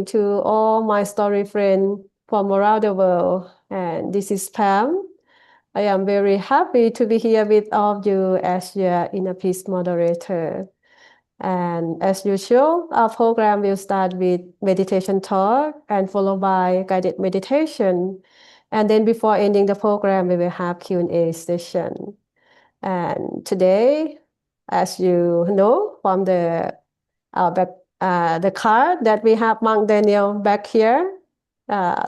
to all my story friends from around the world. And this is Pam. I am very happy to be here with all of you as your inner peace moderator. And as usual, our program will start with meditation talk and followed by guided meditation. And then before ending the program, we will have Q&A session. And today, as you know from back, the card that we have Monk Daniel back here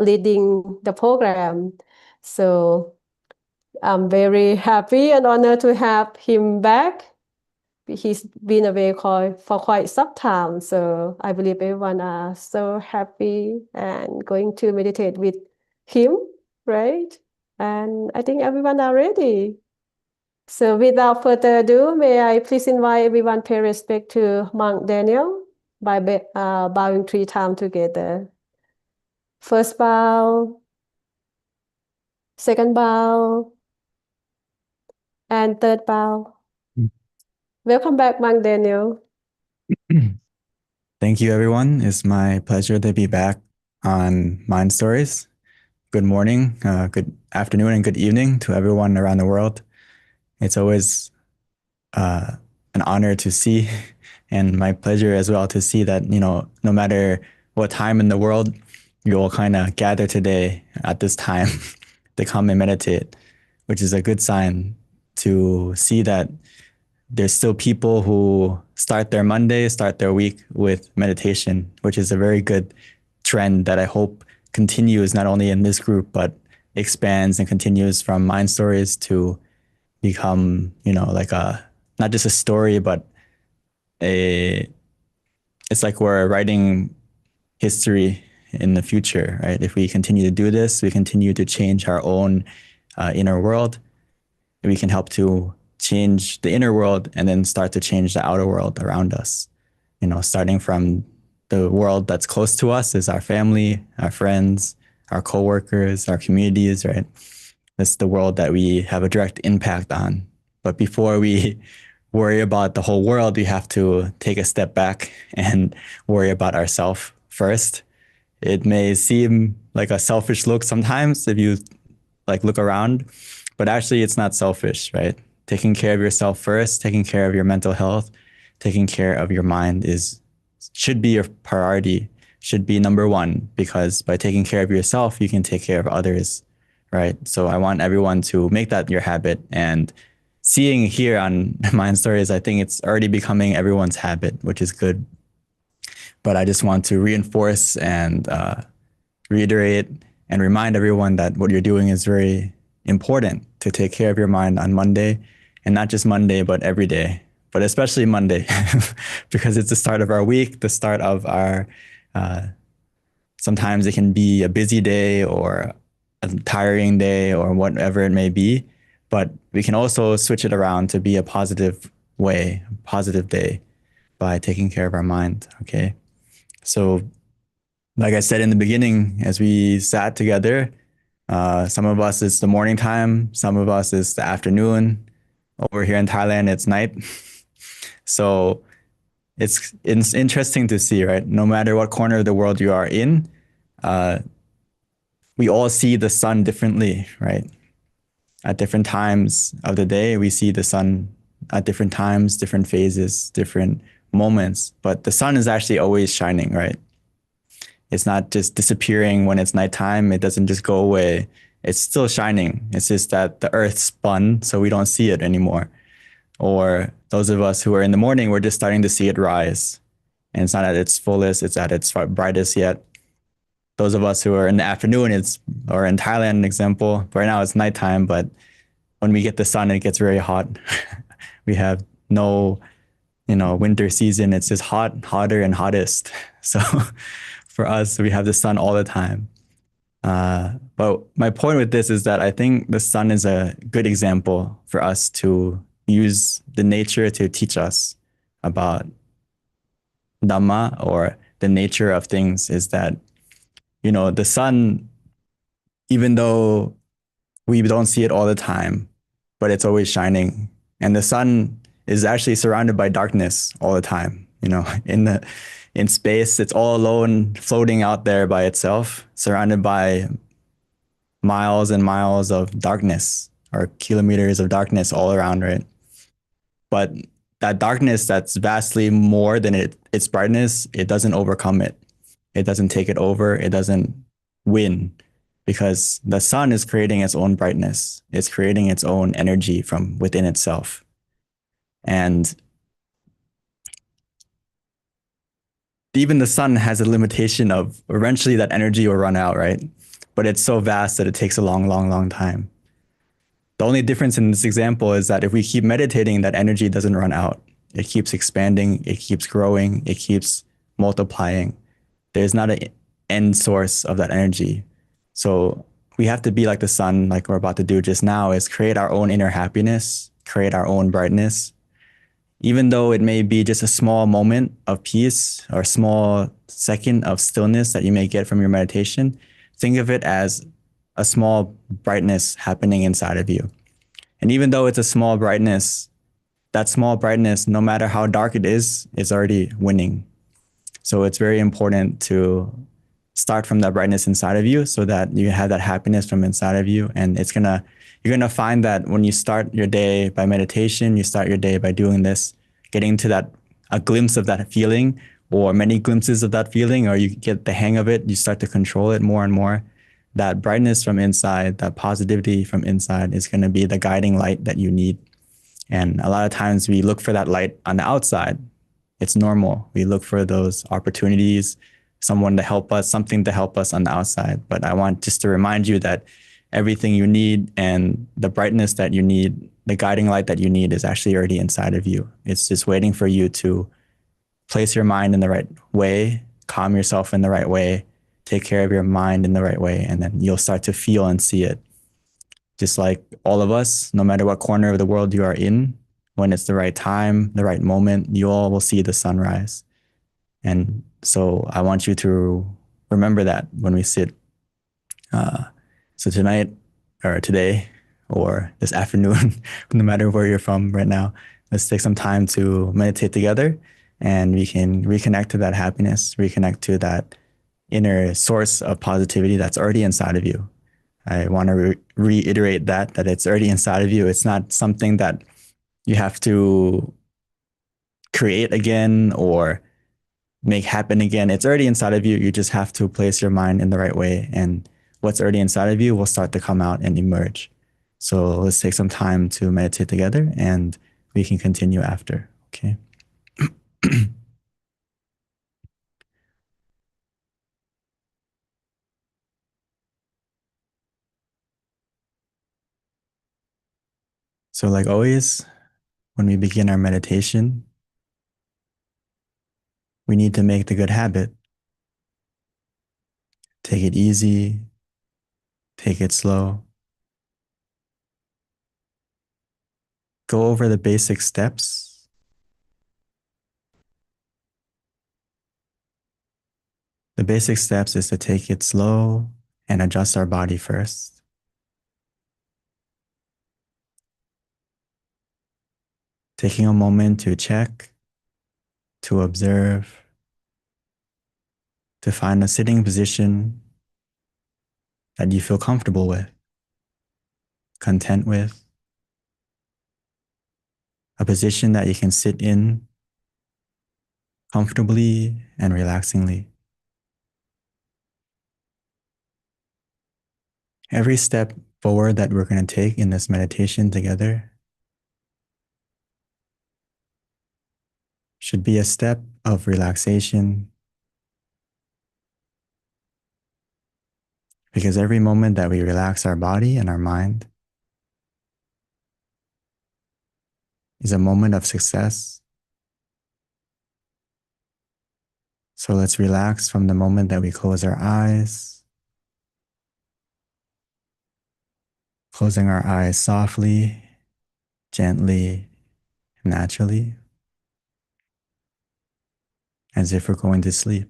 leading the program. So I'm very happy and honored to have him back. He's been away for quite some time. So I believe everyone are so happy and going to meditate with him, right? And I think everyone are ready. So without further ado, may I please invite everyone pay respect to Monk Daniel by bowing 3 times together. First bow, second bow, and third bow. Welcome back, Monk Daniel. Thank you, everyone. It's my pleasure to be back on Mind Stories. Good morning, good afternoon, and good evening to everyone around the world. It's always an honor to see, and my pleasure as well to see that, no matter what time in the world, you all kind of gather today at this time to come and meditate, which is a good sign to see that there's still people who start their Monday, start their week with meditation, which is a very good trend that I hope continues not only in this group, but expands and continues from Mind Stories to become, like not just a story, but it's like we're writing history in the future, right? If we continue to do this, we continue to change our own inner world. We can help to change the inner world and then start to change the outer world around us. Starting from the world that's close to us is our family, our friends, our coworkers, our communities, right? That's the world that we have a direct impact on. But before we worry about the whole world, we have to take a step back and worry about ourselves first. It may seem like a selfish look sometimes if you like look around, but actually it's not selfish, right? Taking care of yourself first, taking care of your mental health, taking care of your mind should be your priority, should be number one, because by taking care of yourself, you can take care of others, right? So I want everyone to make that your habit. And seeing here on Mind Stories, I think it's already becoming everyone's habit, which is good. But I just want to reinforce and reiterate and remind everyone that what you're doing is very important to take care of your mind on Monday, and not just Monday, but every day, but especially Monday, because it's the start of our week, the start of our, sometimes it can be a busy day or a tiring day or whatever it may be, but we can also switch it around to be a positive way, positive day by taking care of our mind. Okay. So like I said in the beginning, as we sat together, some of us it's the morning time, some of us it's the afternoon. Over here in Thailand, it's night. So it's interesting to see, right? No matter what corner of the world you are in, uh, we all see the sun differently, right? At different times of the day, we see the sun at different times, different phases, different moments. But the sun is actually always shining, right? It's not just disappearing when it's nighttime. It doesn't just go away. It's still shining. It's just that the earth spun, so we don't see it anymore. Or those of us who are in the morning, we're just starting to see it rise. And it's not at its fullest, it's at its brightest yet. Those of us who are in the afternoon, or in Thailand, an example, right now it's nighttime, but when we get the sun, it gets very hot. We have no, winter season. It's just hot, hotter, and hottest. So for us, we have the sun all the time. But my point with this is that I think the sun is a good example for us to use the nature to teach us about Dhamma, or the nature of things. Is that, the sun, even though we don't see it all the time, but it's always shining. And the sun is actually surrounded by darkness all the time. In in space. It's all alone, floating out there by itself, surrounded by miles and miles of darkness or kilometers of darkness all around, right? But that darkness that's vastly more than its brightness, it doesn't overcome it. It doesn't take it over. It doesn't win because the sun is creating its own brightness. It's creating its own energy from within itself. And even the sun has a limitation of eventually that energy will run out, right? But it's so vast that it takes a long, long, long time. The only difference in this example is that if we keep meditating, that energy doesn't run out. It keeps expanding, it keeps growing, it keeps multiplying. There's not an end source of that energy. So we have to be like the sun, like we're about to do just now, is create our own inner happiness, create our own brightness. Even though it may be just a small moment of peace or a small second of stillness that you may get from your meditation, think of it as a small brightness happening inside of you. And even though it's a small brightness, that small brightness, no matter how dark it is already winning. So it's very important to start from that brightness inside of you so that you have that happiness from inside of you. And you're gonna find that when you start your day by meditation, you start your day by doing this, getting to a glimpse of that feeling or many glimpses of that feeling, or you get the hang of it, you start to control it more and more. That brightness from inside, that positivity from inside is gonna be the guiding light that you need. And a lot of times we look for that light on the outside. It's normal. We look for those opportunities, someone to help us, something to help us on the outside. But I want just to remind you that everything you need and the brightness that you need, the guiding light that you need is actually already inside of you. It's just waiting for you to place your mind in the right way, calm yourself in the right way, take care of your mind in the right way, and then you'll start to feel and see it. Just like all of us, no matter what corner of the world you are in, when it's the right time, the right moment, you all will see the sunrise. And so I want you to remember that when we sit. So tonight or today or this afternoon, no matter where you're from right now, let's take some time to meditate together and we can reconnect to that happiness, reconnect to that inner source of positivity that's already inside of you. I want to reiterate that it's already inside of you. It's not something that you have to create again or make happen again. It's already inside of you. You just have to place your mind in the right way, and what's already inside of you will start to come out and emerge. So let's take some time to meditate together and we can continue after. Okay. So, like always, when we begin our meditation, we need to make the good habit. Take it easy, take it slow. Go over the basic steps. The basic steps is to take it slow and adjust our body first. Taking a moment to check, to observe, to find a sitting position that you feel comfortable with, content with, a position that you can sit in comfortably and relaxingly. Every step forward that we're going to take in this meditation together should be a step of relaxation, because every moment that we relax our body and our mind is a moment of success. So let's relax from the moment that we close our eyes, closing our eyes softly, gently, naturally, as if we're going to sleep.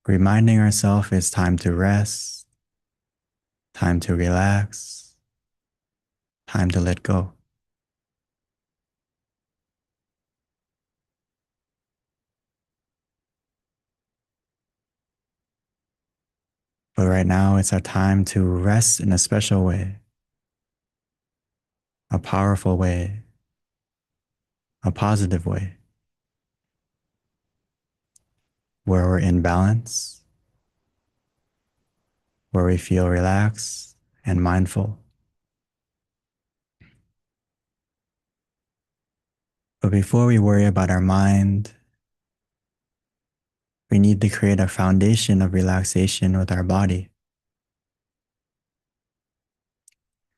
Reminding ourselves it's time to rest, time to relax, time to let go. But right now, it's our time to rest in a special way, a powerful way, a positive way, where we're in balance, where we feel relaxed and mindful. But before we worry about our mind, we need to create a foundation of relaxation with our body,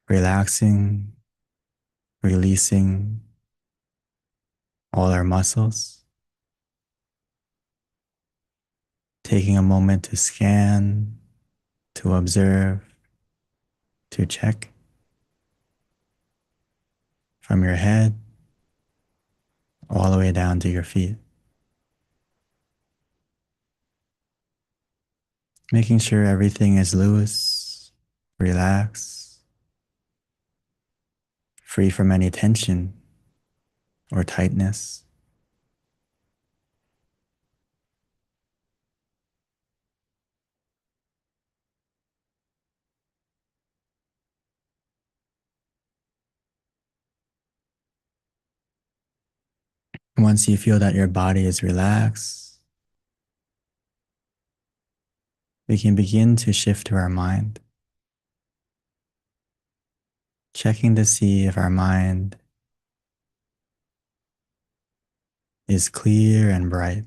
relaxing, releasing all our muscles, taking a moment to scan, to observe, to check from your head all the way down to your feet, making sure everything is loose, relaxed, free from any tension or tightness. Once you feel that your body is relaxed, we can begin to shift to our mind, checking to see if our mind is clear and bright.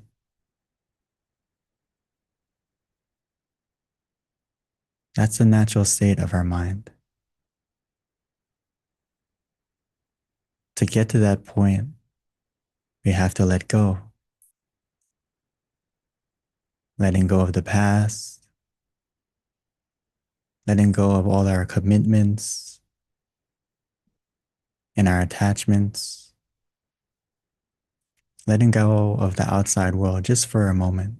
That's the natural state of our mind. To get to that point, we have to let go, letting go of the past, letting go of all our commitments and our attachments, letting go of the outside world just for a moment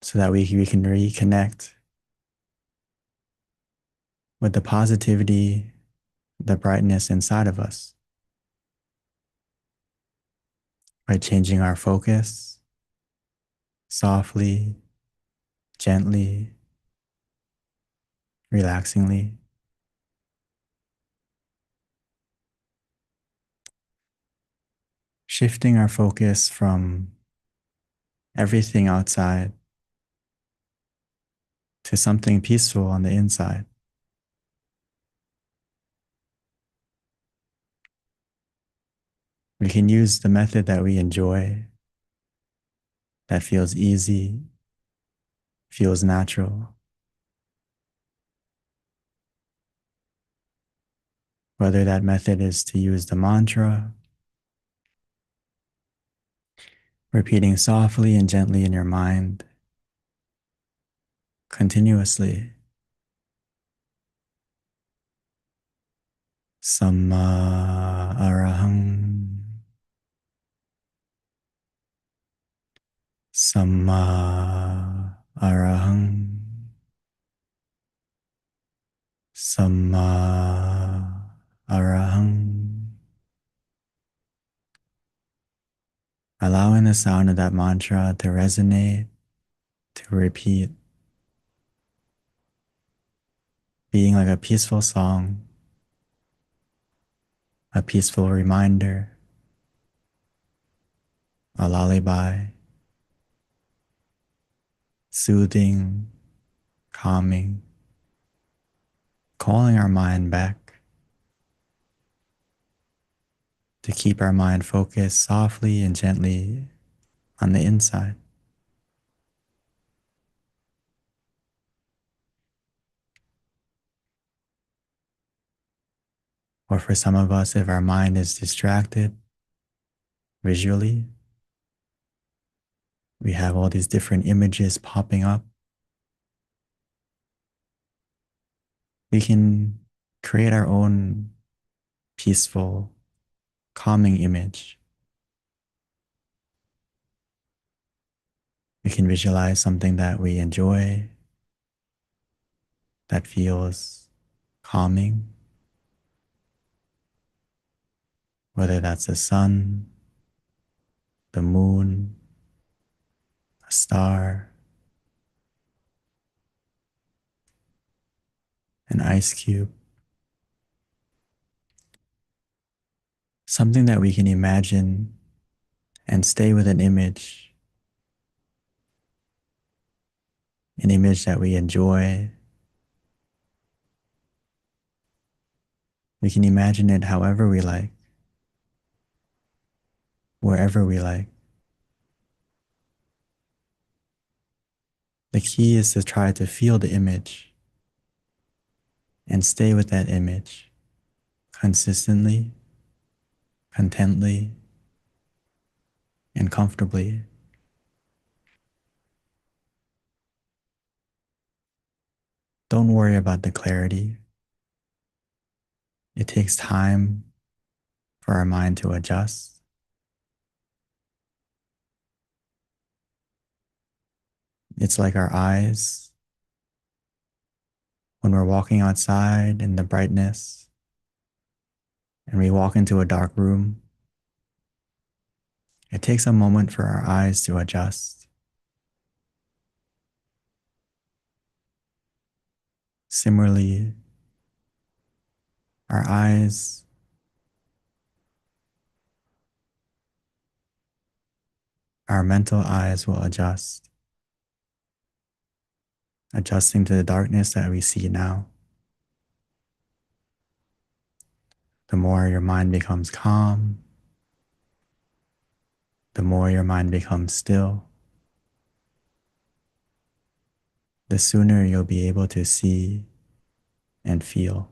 so that we can reconnect with the positivity, the brightness inside of us by changing our focus softly, gently, relaxingly. Shifting our focus from everything outside to something peaceful on the inside. We can use the method that we enjoy, that feels easy, feels natural. Whether that method is to use the mantra, repeating softly and gently in your mind, continuously. Samma arahang, samma arahang, samma arahang. Allowing the sound of that mantra to resonate, to repeat, being like a peaceful song, a peaceful reminder, a lullaby, soothing, calming, calling our mind back to keep our mind focused softly and gently on the inside. Or for some of us, if our mind is distracted visually, we have all these different images popping up. We can create our own peaceful, calming image. We can visualize something that we enjoy, that feels calming, whether that's the sun, the moon, a star, an ice cube, something that we can imagine and stay with an image that we enjoy. We can imagine it however we like, wherever we like. The key is to try to feel the image and stay with that image consistently, contently, and comfortably. Don't worry about the clarity. It takes time for our mind to adjust. It's like our eyes when we're walking outside in the brightness and we walk into a dark room. It takes a moment for our eyes to adjust. Similarly, our eyes, our mental eyes will adjust, adjusting to the darkness that we see now. The more your mind becomes calm, the more your mind becomes still, the sooner you'll be able to see and feel.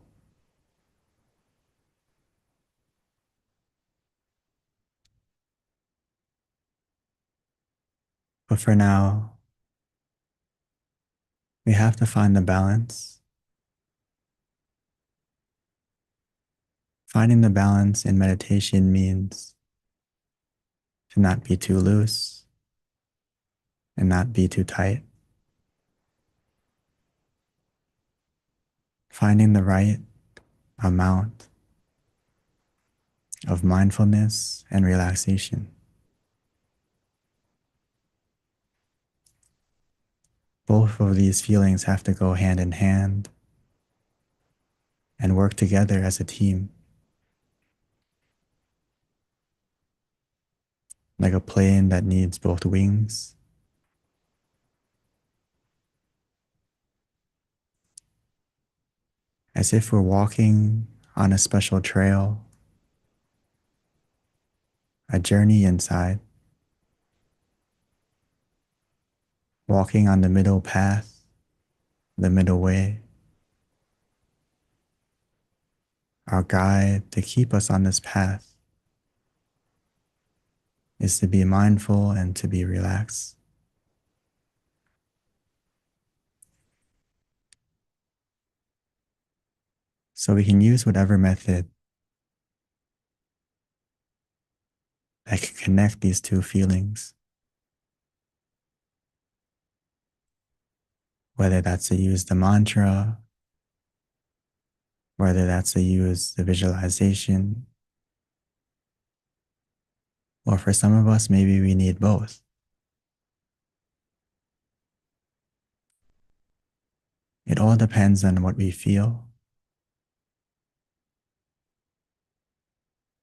But for now, we have to find the balance. Finding the balance in meditation means to not be too loose and not be too tight. Finding the right amount of mindfulness and relaxation. Both of these feelings have to go hand in hand and work together as a team, like a plane that needs both wings. As if we're walking on a special trail, a journey inside, walking on the middle path, the middle way. Our guide to keep us on this path is to be mindful and to be relaxed. So we can use whatever method that can connect these two feelings, whether that's to use the mantra, whether that's to use the visualization, or for some of us, maybe we need both. It all depends on what we feel.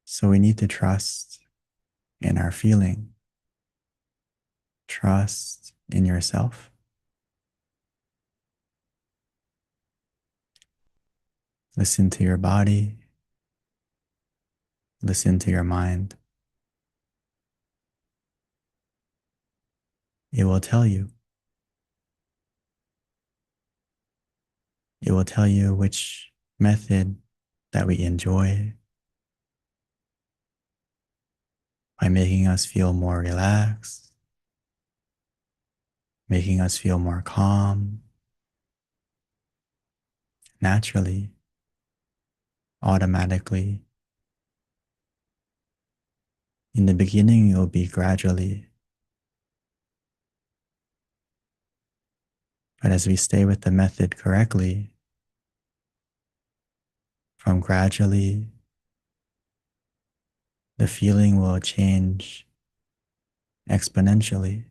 So we need to trust in our feeling, trust in yourself. Listen to your body, listen to your mind. It will tell you. It will tell you which method that we enjoy by making us feel more relaxed, making us feel more calm, naturally, automatically. In the beginning, it will be gradually, but as we stay with the method correctly, from gradually, the feeling will change exponentially.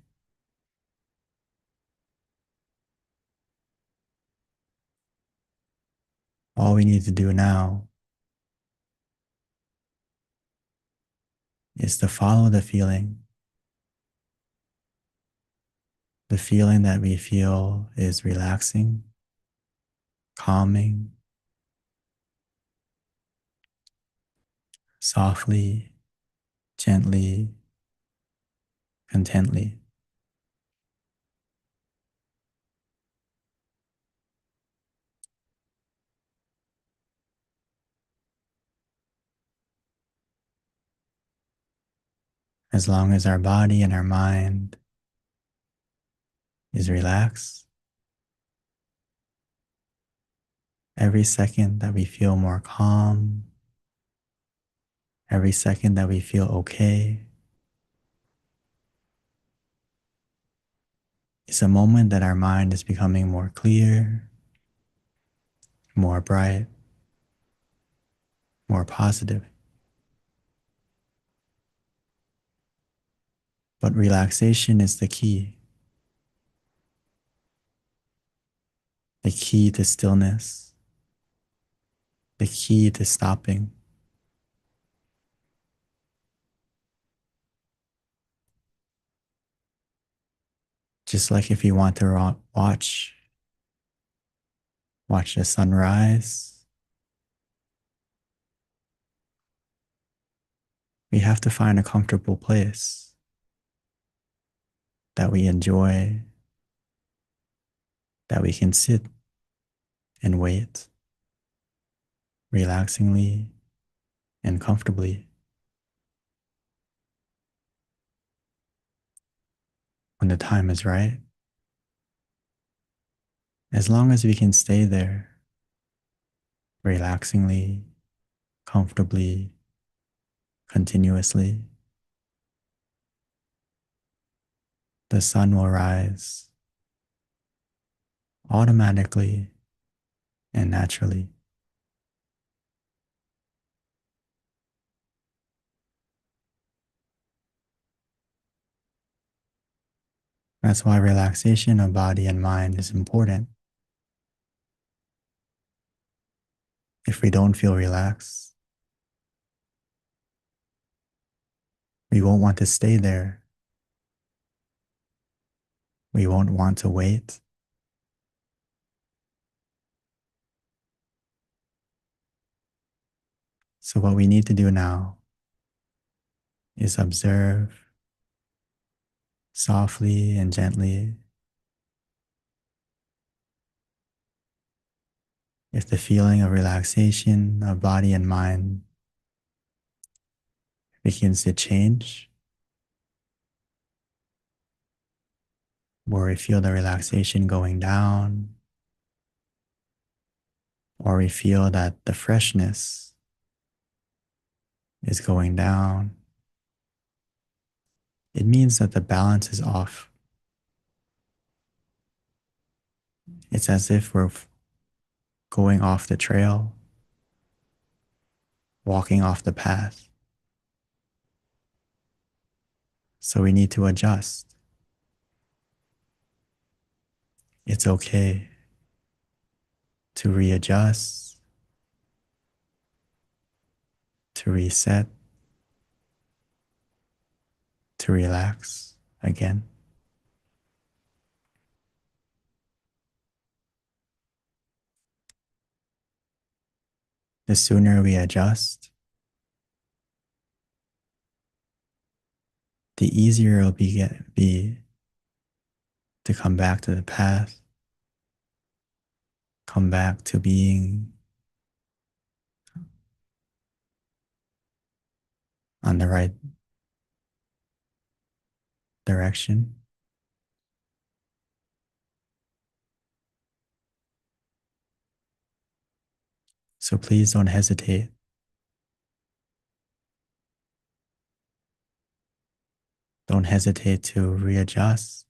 All we need to do now is to follow the feeling that we feel is relaxing, calming, softly, gently, contently. As long as our body and our mind is relaxed, every second that we feel more calm, every second that we feel okay, is a moment that our mind is becoming more clear, more bright, more positive. But relaxation is the key to stillness, the key to stopping. Just like if you want to watch the sunrise, we have to find a comfortable place that we enjoy, that we can sit and wait relaxingly and comfortably. When the time is right, as long as we can stay there relaxingly, comfortably, continuously, the sun will rise automatically and naturally. That's why relaxation of body and mind is important. If we don't feel relaxed, we won't want to stay there. We won't want to wait. So what we need to do now is observe softly and gently if the feeling of relaxation of body and mind begins to change, or we feel the relaxation going down, or we feel that the freshness is going down, it means that the balance is off. It's as if we're going off the trail, walking off the path. So we need to adjust. It's okay to readjust, to reset, to relax again. The sooner we adjust, the easier it'll be to come back to the path, come back to being on the right direction. So please don't hesitate. Don't hesitate to readjust,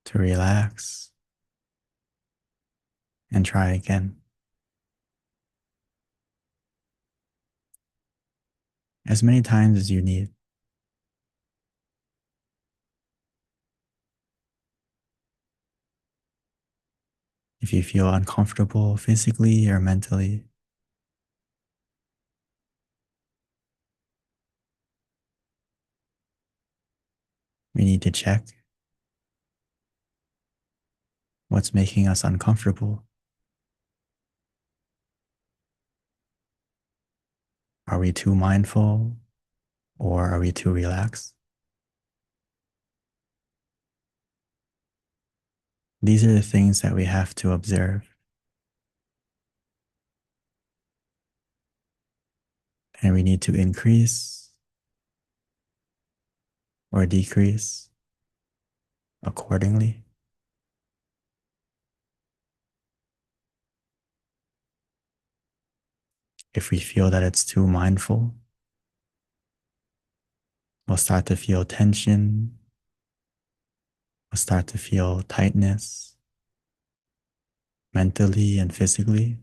to relax, and try again. As many times as you need. If If you feel uncomfortable physically or mentally, we need to check what's making us uncomfortable. Are we too mindful or are we too relaxed? These are the things that we have to observe. And we need to increase or decrease accordingly. If we feel that it's too mindful, we'll start to feel tension, we'll start to feel tightness mentally and physically.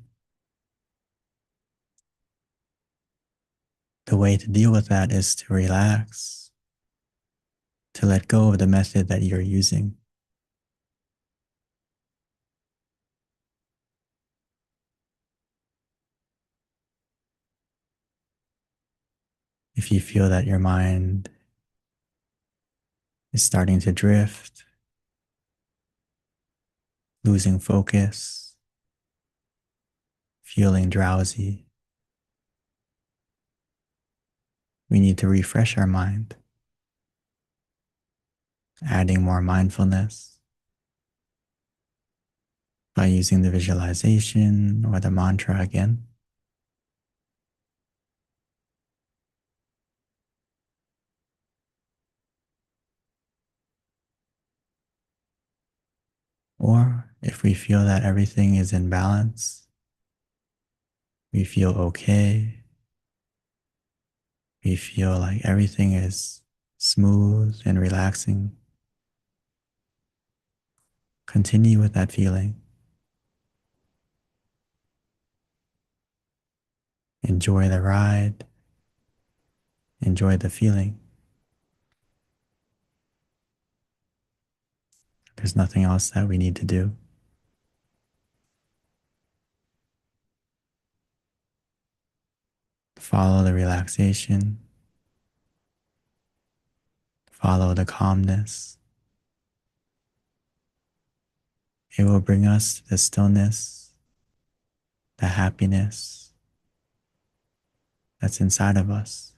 The way to deal with that is to relax, to let go of the method that you're using. If you feel that your mind is starting to drift, losing focus, feeling drowsy, we need to refresh our mind, adding more mindfulness by using the visualization or the mantra again. Or if we feel that everything is in balance, we feel okay, we feel like everything is smooth and relaxing, continue with that feeling. Enjoy the ride, enjoy the feeling. There's nothing else that we need to do. Follow the relaxation, follow the calmness. It will bring us the stillness, the happiness that's inside of us.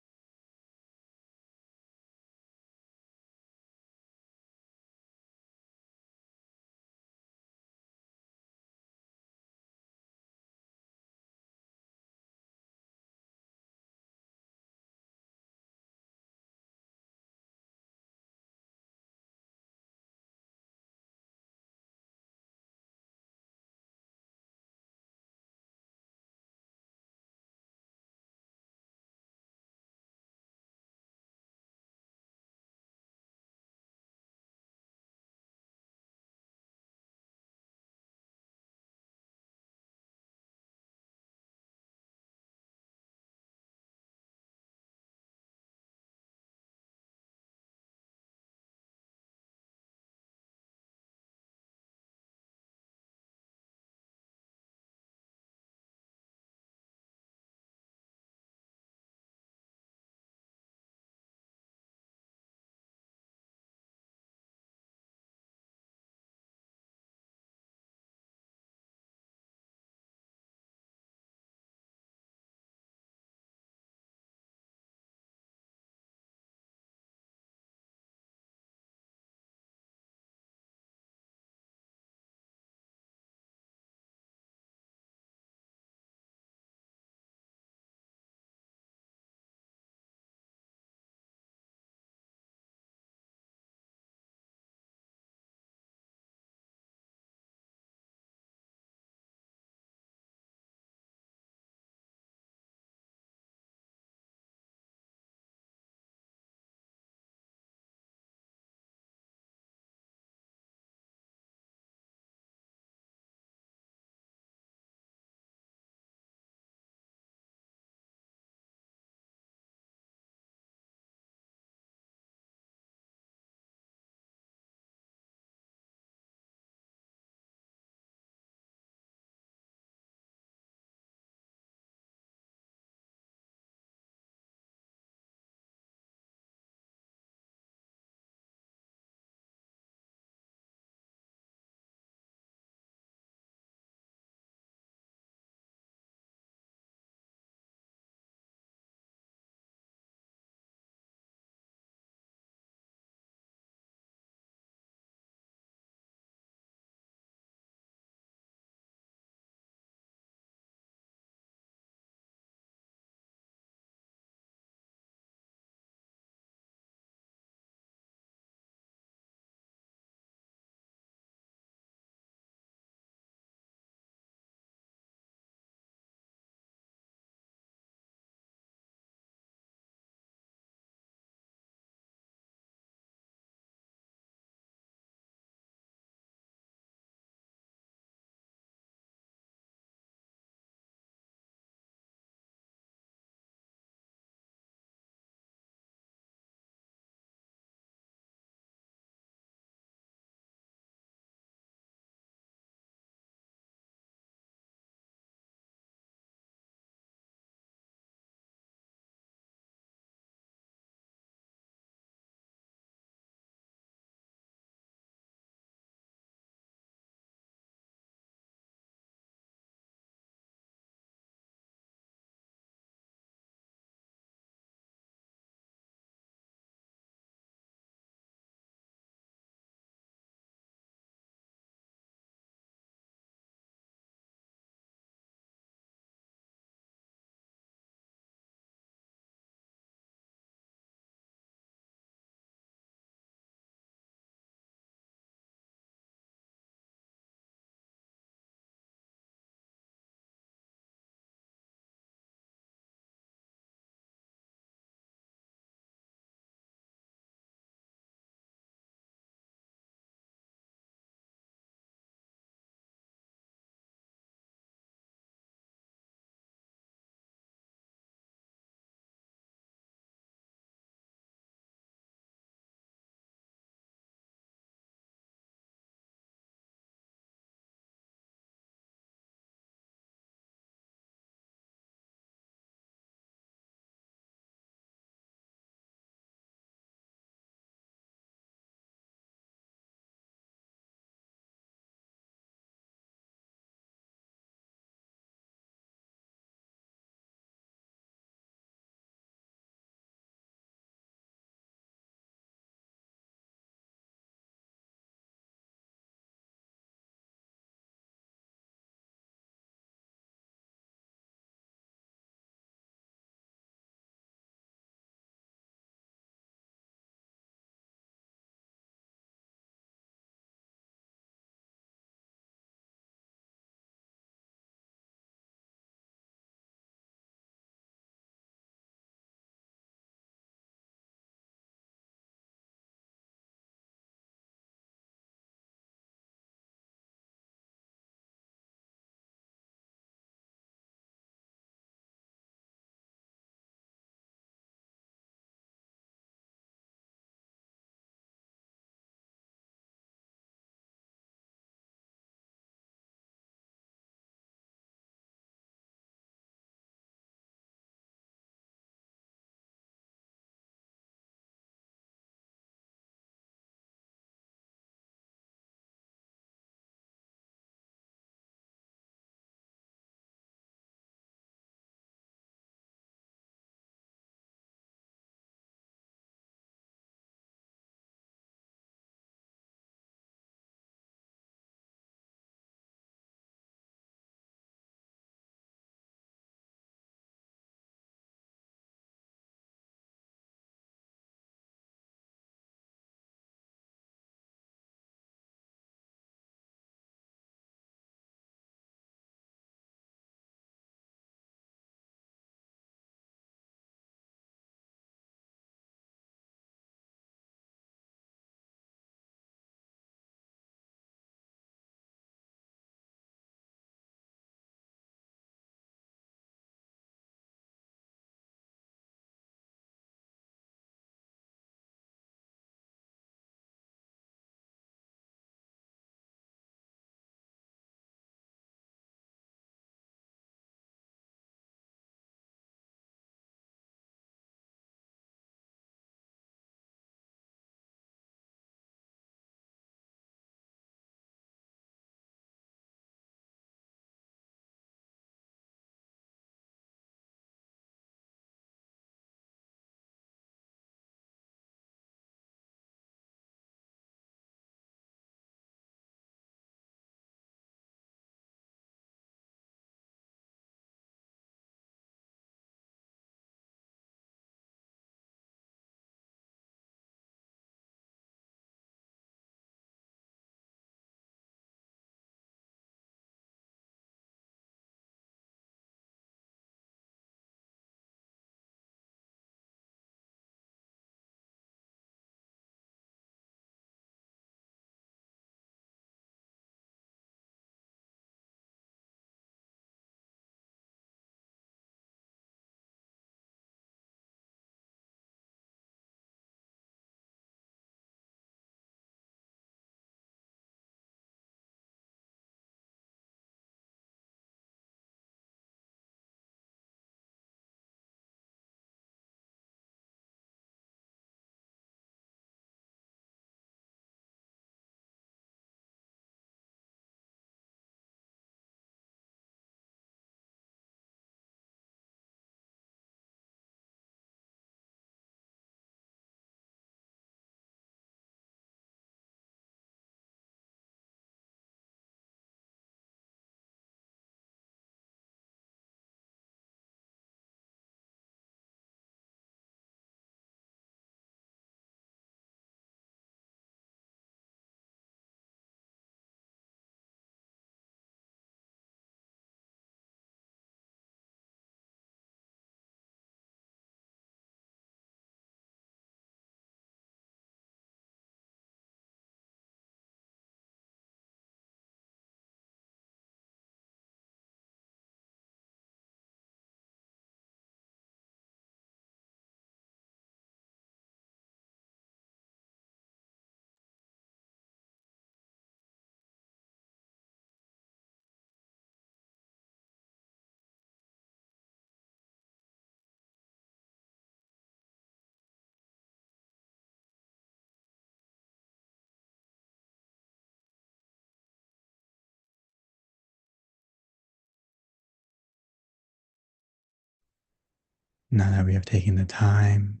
Now that we have taken the time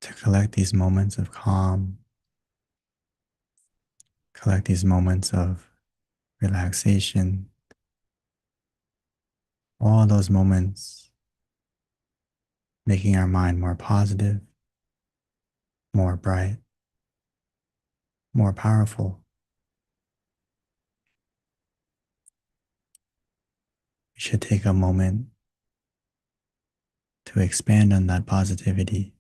to collect these moments of calm, collect these moments of relaxation, all those moments making our mind more positive, more bright, more powerful. We should take a moment to expand on that positivity,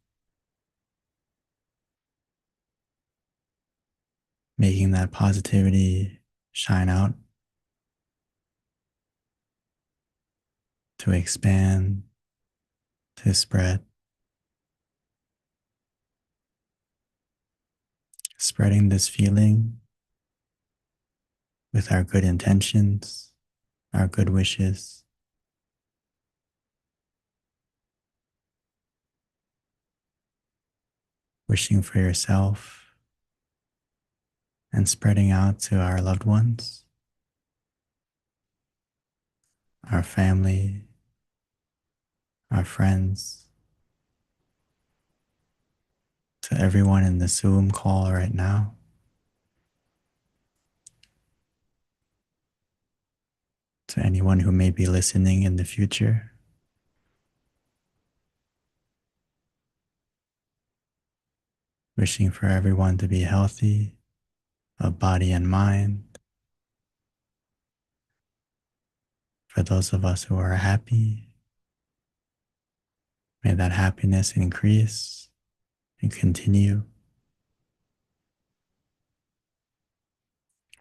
making that positivity shine out, to expand, to spread, spreading this feeling with our good intentions, our good wishes, wishing for yourself and spreading out to our loved ones, our family, our friends, to everyone in the Zoom call right now, to anyone who may be listening in the future. Wishing for everyone to be healthy of body and mind. For those of us who are happy, may that happiness increase and continue.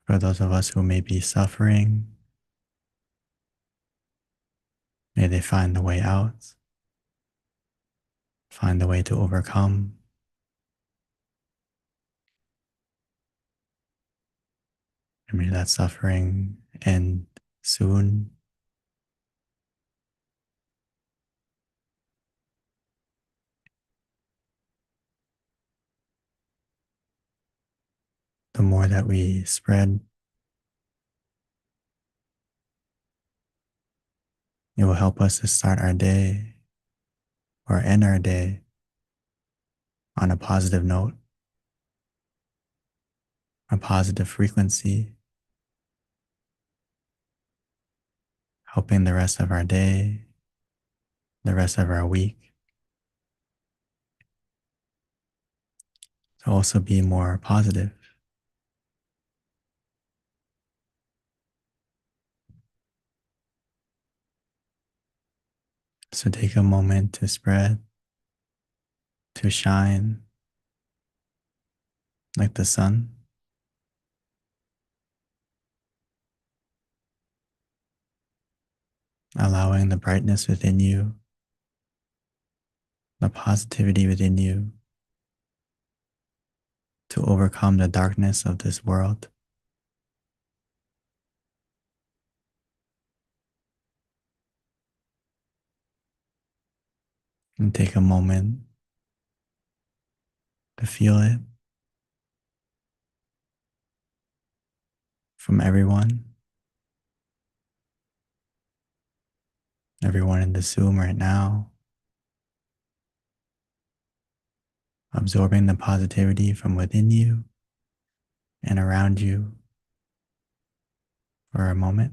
For those of us who may be suffering, may they find the way out, find the way to overcome, and may that suffering end soon. The more that we spread, it will help us to start our day or end our day on a positive note, a positive frequency, helping the rest of our day, the rest of our week to also be more positive. So take a moment to spread, to shine like the sun, allowing the brightness within you, the positivity within you to overcome the darkness of this world. And take a moment to feel it from everyone in the Zoom right now, absorbing the positivity from within you and around you for a moment.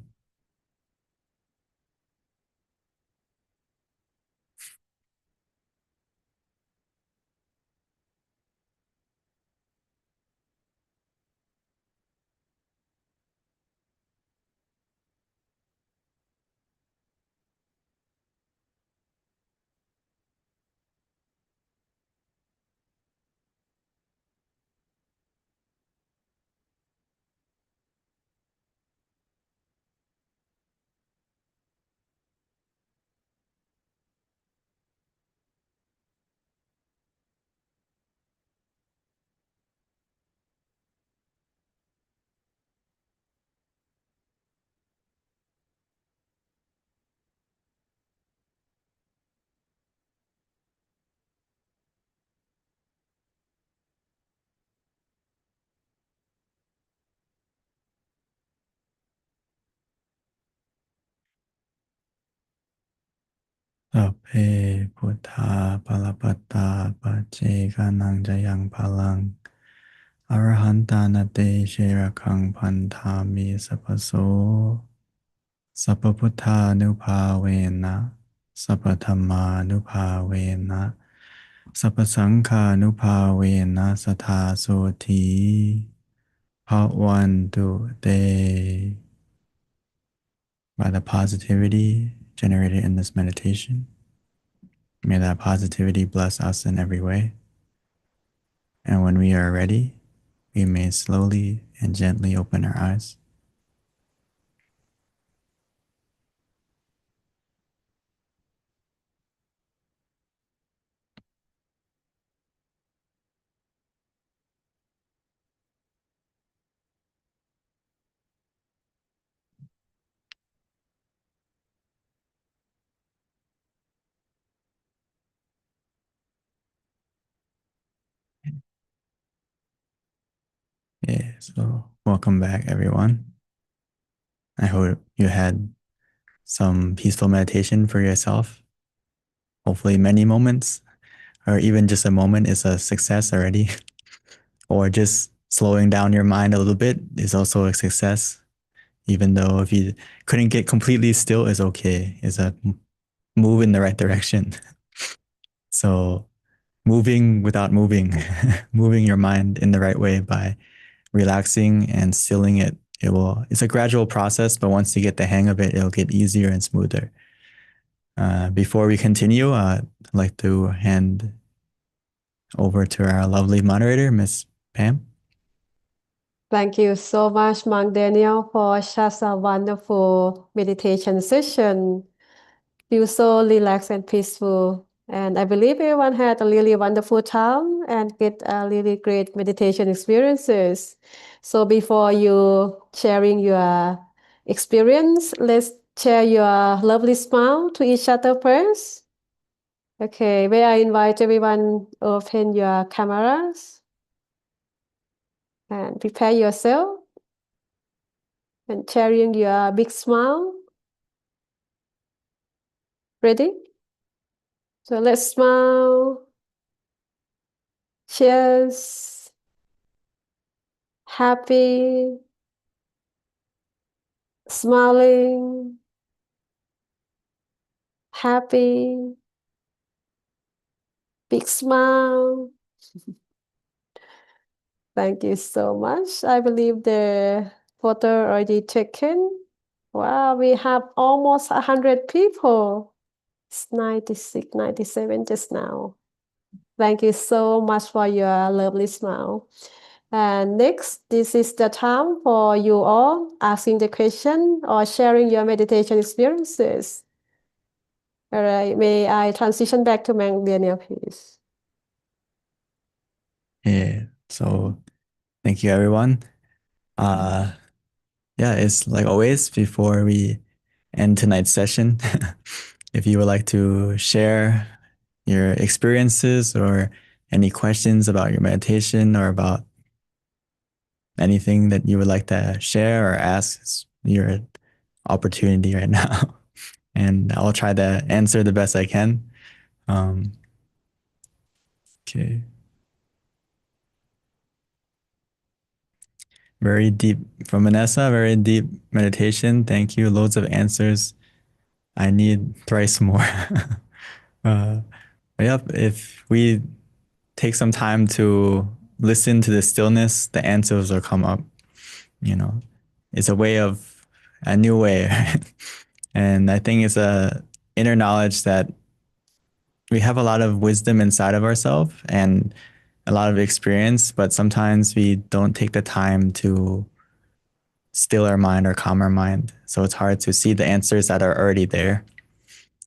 สัพเพพุทธาปรปัตตาปัจเจกานังจะยังพลังอรหันตานาเตเชระคังพันธามิสัพพโสสัพพพุทธานุภาเวนะสัพพธรรมานุภาเวนะสัพพสังฆานุภาเวนะสทธาโสธีภวันตุเต by the positivity generated in this meditation. May that positivity bless us in every way. And when we are ready, we may slowly and gently open our eyes. Yeah, so welcome back, everyone. I hope you had some peaceful meditation for yourself. Hopefully, many moments, or even just a moment, is a success already. Or just slowing down your mind a little bit is also a success. Even though if you couldn't get completely still, is okay. It's a move in the right direction. So, moving without moving, moving your mind in the right way by relaxing and stilling it. It's a gradual process, but once you get the hang of it, it'll get easier and smoother. Before we continue, I'd like to hand over to our lovely moderator, Miss Pam. Thank you so much, Monk Daniel, for such a wonderful meditation session. Feel so relaxed and peaceful. And I believe everyone had a really wonderful time and get a really great meditation experiences. So before you sharing your experience, let's share your lovely smile to each other first. Okay, may I invite everyone open your cameras and prepare yourself and sharing your big smile. Ready? So let's smile. Cheers. Happy. Smiling. Happy. Big smile. Thank you so much. I believe the photo already taken. Wow, we have almost 100 people. It's 96, 97 just now. Thank you so much for your lovely smile. And next, this is the time for you all asking the question or sharing your meditation experiences. All right, may I transition back to Mang Daniel, please? Yeah, so thank you, everyone. Yeah, it's like always before we end tonight's session. If you would like to share your experiences or any questions about your meditation or about anything that you would like to share or ask, it's your opportunity right now. And I'll try to answer the best I can. Okay. Very deep from Vanessa, very deep meditation. Thank you. Loads of answers. I need thrice more. Yep, if we take some time to listen to the stillness, the answers will come up. You know, it's a way of a new way. And I think it's a inner knowledge that we have a lot of wisdom inside of ourselves and a lot of experience, but sometimes we don't take the time to still our mind or calm our mind. So it's hard to see the answers that are already there.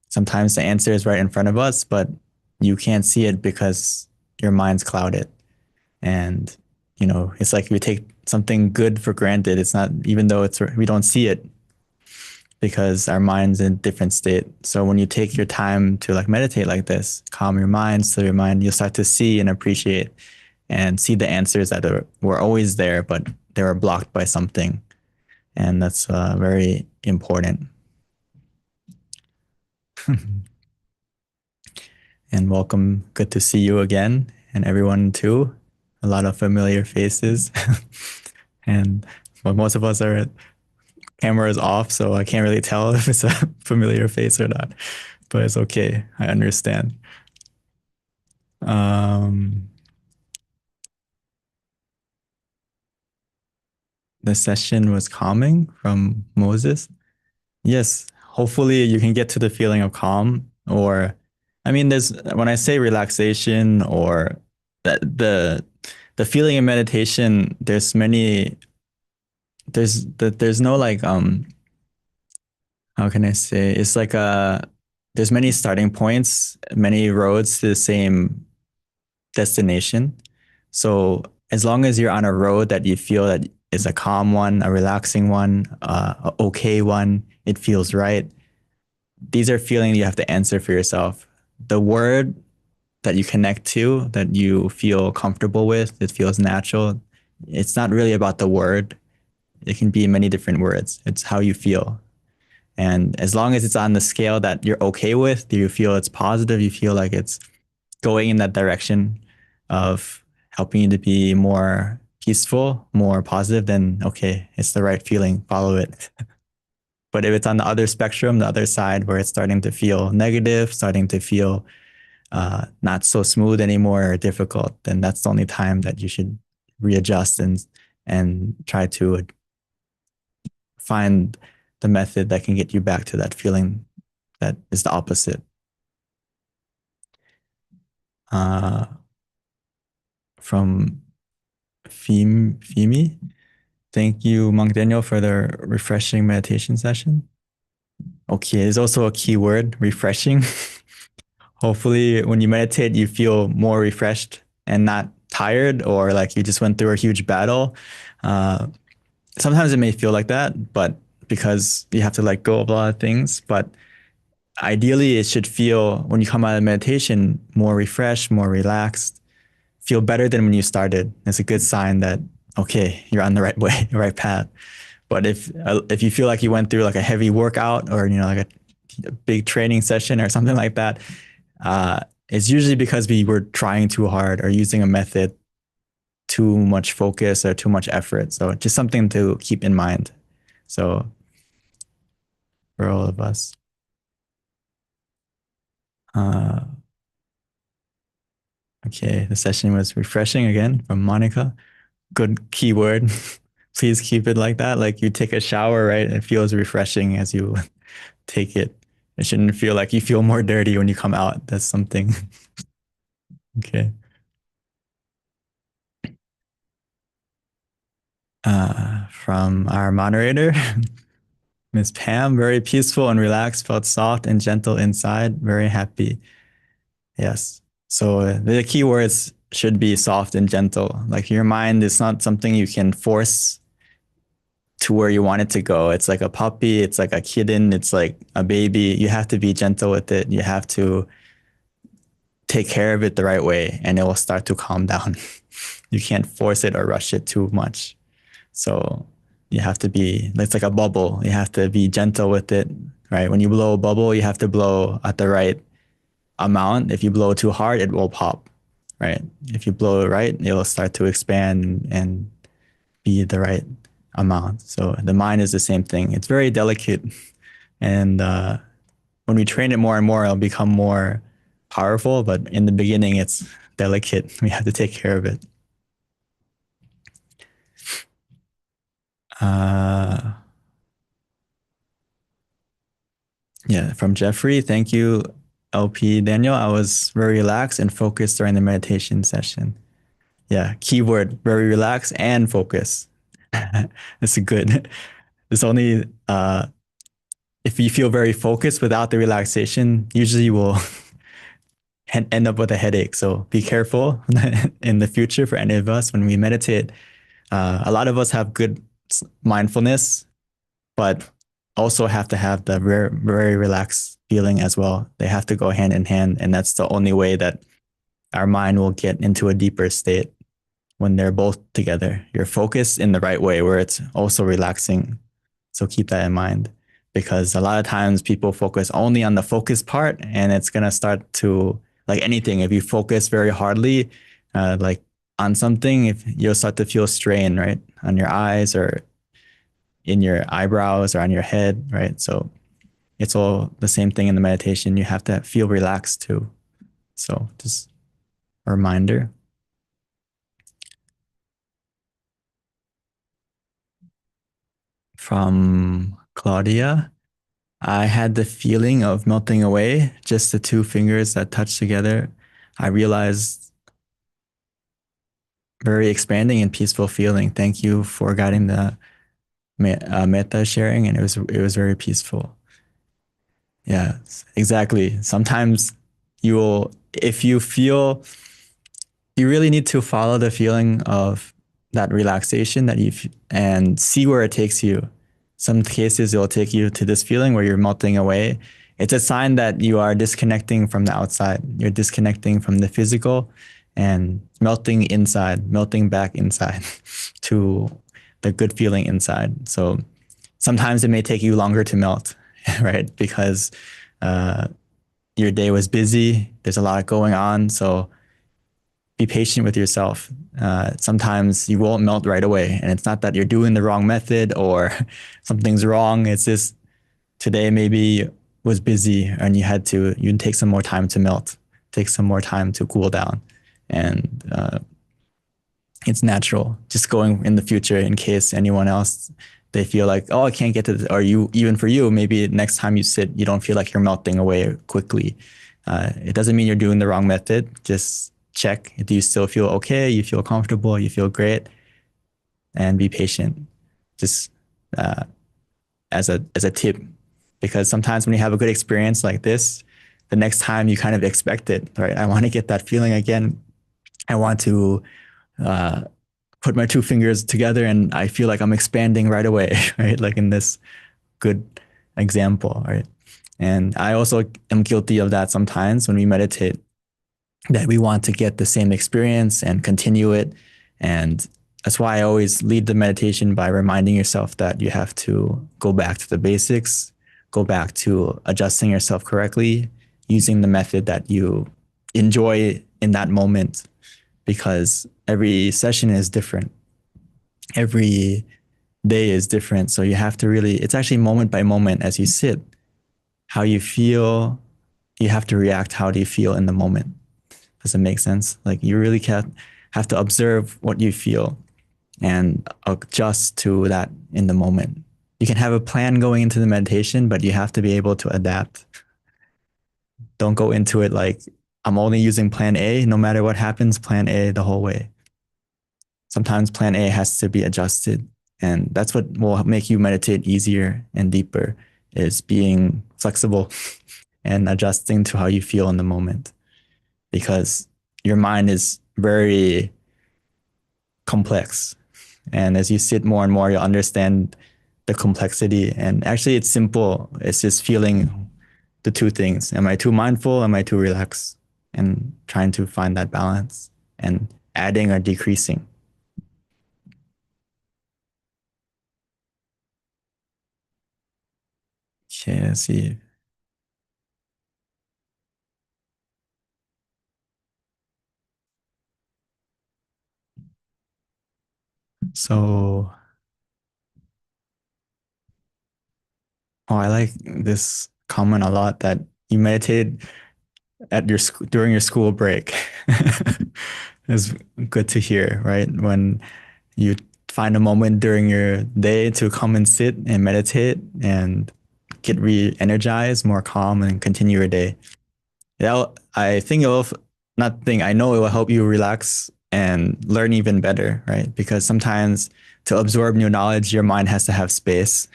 Sometimes the answer is right in front of us, but you can't see it because your mind's clouded. And, it's like we take something good for granted. It's not, even though we don't see it because our mind's in a different state. So when you take your time to like meditate like this, calm your mind, still your mind, you'll start to see and appreciate and see the answers that were always there, but they were blocked by something. And that's very important. And welcome. Good to see you again, and everyone too. A lot of familiar faces. And well, most of us are camera is off, so I can't really tell if it's a familiar face or not. But it's okay. I understand. Um, the session was calming from Moses. Yes, hopefully you can get to the feeling of calm. Or, I mean, there's when I say relaxation or the feeling in meditation, there's no like how can I say, it's like there's many starting points, many roads to the same destination. So as long as you're on a road that you feel that is a calm one, a relaxing one, a okay one, it feels right. These are feelings you have to answer for yourself. The word that you connect to, that you feel comfortable with, it feels natural. It's not really about the word. It can be many different words. It's how you feel. And as long as it's on the scale that you're okay with, do you feel it's positive, you feel like it's going in that direction of helping you to be more peaceful, more positive, then okay, it's the right feeling, follow it. But if it's on the other spectrum, the other side where it's starting to feel negative, starting to feel not so smooth anymore or difficult, then that's the only time that you should readjust and try to find the method that can get you back to that feeling that is the opposite. Uh, from Fimi, thank you, Monk Daniel, for the refreshing meditation session. Okay, there's also a key word, refreshing. Hopefully, when you meditate, you feel more refreshed and not tired or like you just went through a huge battle. Uh, Sometimes it may feel like that, but because you have to let go of a lot of things. But ideally, it should feel when you come out of meditation more refreshed, more relaxed, feel better than when you started. It's a good sign that okay, you're on the right way, the right path. But if you feel like you went through like a heavy workout or like a big training session or something like that, it's usually because we were trying too hard or using a method too much focus or too much effort. So just something to keep in mind. So for all of us. Uh, okay, the session was refreshing again from Monica. Good keyword. Please keep it like that. Like you take a shower, right? It feels refreshing as you take it. It shouldn't feel like you feel more dirty when you come out. That's something. Okay. From our moderator, Miss Pam, very peaceful and relaxed, felt soft and gentle inside, very happy. Yes. So the key words should be soft and gentle. Like your mind is not something you can force to where you want it to go. It's like a puppy, it's like a kitten, it's like a baby. You have to be gentle with it. You have to take care of it the right way and it will start to calm down. You can't force it or rush it too much. So you have to be, it's like a bubble. You have to be gentle with it, right? When you blow a bubble, you have to blow at the right amount. If you blow too hard, it will pop, right? If you blow it right, it will start to expand and be the right amount. So the mind is the same thing. It's very delicate. And when we train it more and more, it'll become more powerful. But in the beginning, it's delicate. We have to take care of it. Uh, yeah, from Jeffrey, thank you, LP Daniel. I was very relaxed and focused during the meditation session. Yeah, keyword, very relaxed and focused. That's a good. It's only if you feel very focused without the relaxation, usually you will end up with a headache. So be careful in the future for any of us when we meditate. A lot of us have good mindfulness, but also have to have the very, very relaxed feeling as well. They have to go hand in hand. And that's the only way that our mind will get into a deeper state when they're both together. You're focused in the right way where it's also relaxing. So keep that in mind because a lot of times people focus only on the focus part and it's going to start to like anything, if you focus very hardly, like on something, if you'll start to feel strain, right, on your eyes or in your eyebrows or on your head, right? So it's all the same thing in the meditation. You have to feel relaxed too. So just a reminder. From Claudia, I had the feeling of melting away, just the two fingers that touch together. I realized very expanding and peaceful feeling. Thank you for guiding the metta sharing, and it was very peaceful. Yeah, exactly. Sometimes you will, if you feel, you really need to follow the feeling of that relaxation that and see where it takes you. Some cases it will take you to this feeling where you're melting away. It's a sign that you are disconnecting from the outside. You're disconnecting from the physical and melting inside, melting back inside to the good feeling inside. So sometimes it may take you longer to melt, right? Because uh, your day was busy. There's a lot going on. So be patient with yourself. Sometimes you won't melt right away. And it's not that you're doing the wrong method or something's wrong. It's just today maybe was busy and you take some more time to melt, take some more time to cool down. And it's natural. Just going in the future in case anyone else they feel like, oh, I can't get to this, or you, even for you, maybe next time you sit, you don't feel like you're melting away quickly. It doesn't mean you're doing the wrong method. Just check. Do you still feel okay? You feel comfortable? You feel great? And be patient. Just uh, as a tip, because sometimes when you have a good experience like this, the next time you kind of expect it, right? I want to get that feeling again. I want to uh, put my two fingers together and I feel like I'm expanding right away, right? Like in this good example, right? And I also am guilty of that sometimes when we meditate, that we want to get the same experience and continue it. And that's why I always lead the meditation by reminding yourself that you have to go back to the basics, go back to adjusting yourself correctly, using the method that you enjoy in that moment, because every session is different. Every day is different. So you have to really, it's actually moment by moment as you sit, how you feel, you have to react. How do you feel in the moment? Does it make sense? Like you really can't have to observe what you feel and adjust to that in the moment. You can have a plan going into the meditation, but you have to be able to adapt. Don't go into it like, I'm only using plan A, no matter what happens, plan A the whole way. Sometimes plan A has to be adjusted. And that's what will make you meditate easier and deeper, is being flexible and adjusting to how you feel in the moment. Because your mind is very complex. And as you sit more and more, you'll understand the complexity. And actually, it's simple. It's just feeling the two things. Am I too mindful? Am I too relaxed? And trying to find that balance and adding or decreasing. Okay, let's see. So, I like this comment a lot, that you meditated at your during your school break. It's good to hear, right? When you find a moment during your day to come and sit and meditate and get re-energized, more calm, and continue your day. Yeah, I think it will not think I know it will help you relax and learn even better, right? Because sometimes to absorb new knowledge, your mind has to have space.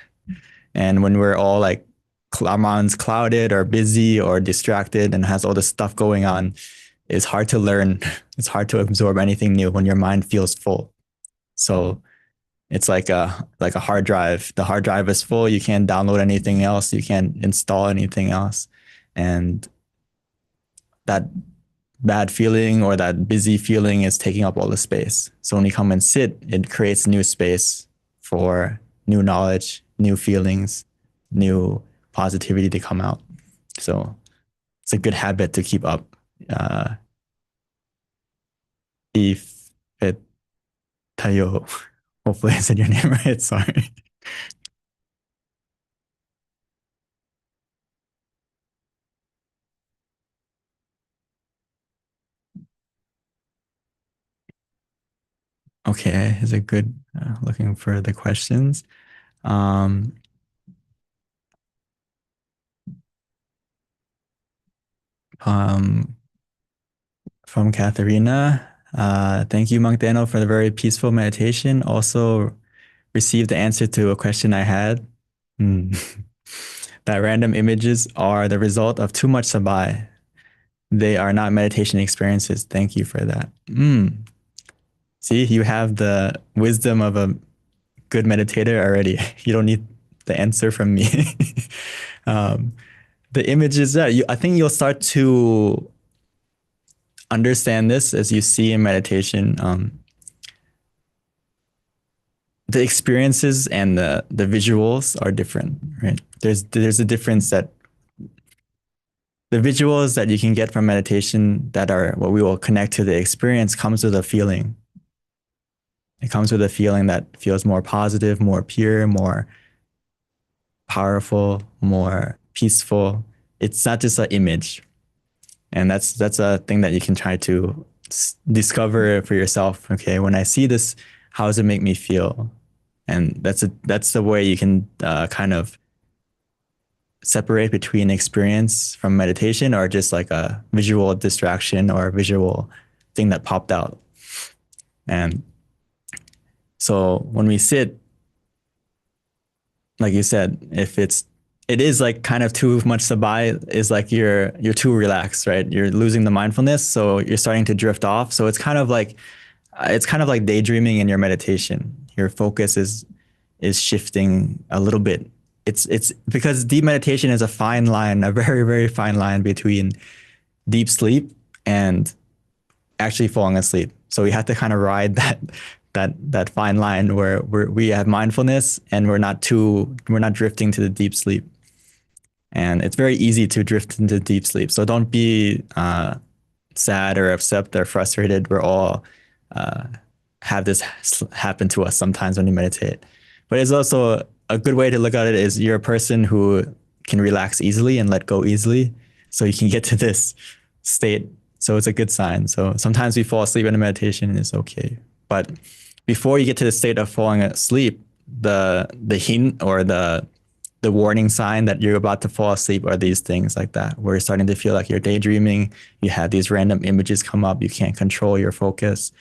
And when we're all like our minds clouded or busy or distracted and has all this stuff going on, it's hard to learn. It's hard to absorb anything new when your mind feels full. So it's like a hard drive. The hard drive is full. You can't download anything else. You can't install anything else. And that bad feeling or that busy feeling is taking up all the space. So when you come and sit, it creates new space for new knowledge, new feelings, new positivity to come out. So it's a good habit to keep up uh, if it tayo. Hopefully I said your name right. Sorry. Okay, is it good? Looking for the questions. Um, um, from Katharina. Thank you, Monk Daniel, for the very peaceful meditation. Also, received the answer to a question I had. Hmm. That random images are the result of too much sabai. They are not meditation experiences. Thank you for that. See, you have the wisdom of a good meditator already. You don't need the answer from me. um, the images that I think you'll start to understand this as you see in meditation. The experiences and the visuals are different, right? There's a difference that the visuals that you can get from meditation that are what we will connect to the experience comes with a feeling. It comes with a feeling that feels more positive, more pure, more powerful, more peaceful. It's not just an image, and that's a thing that you can try to discover for yourself. Okay, when I see this, how does it make me feel? And that's the way you can kind of separate between experience from meditation or just like a visual distraction or a visual thing that popped out. And so when we sit, like you said, if it is like kind of too much sabai, is like you're too relaxed, right? You're losing the mindfulness, so you're starting to drift off. So it's kind of like daydreaming in your meditation. Your focus is shifting a little bit. It's because deep meditation is a fine line, a very very fine line between deep sleep and actually falling asleep. So we have to kind of ride that fine line where we have mindfulness and we're not drifting to the deep sleep. And it's very easy to drift into deep sleep. So don't be sad or upset or frustrated. We're all uh, have this happen to us sometimes when you meditate. But it's also a good way to look at it is you're a person who can relax easily and let go easily. So you can get to this state. So it's a good sign. So sometimes we fall asleep in a meditation and it's okay. But before you get to the state of falling asleep, the hint or the warning sign that you're about to fall asleep are these things like that, where you're starting to feel like you're daydreaming. You have these random images come up. You can't control your focus.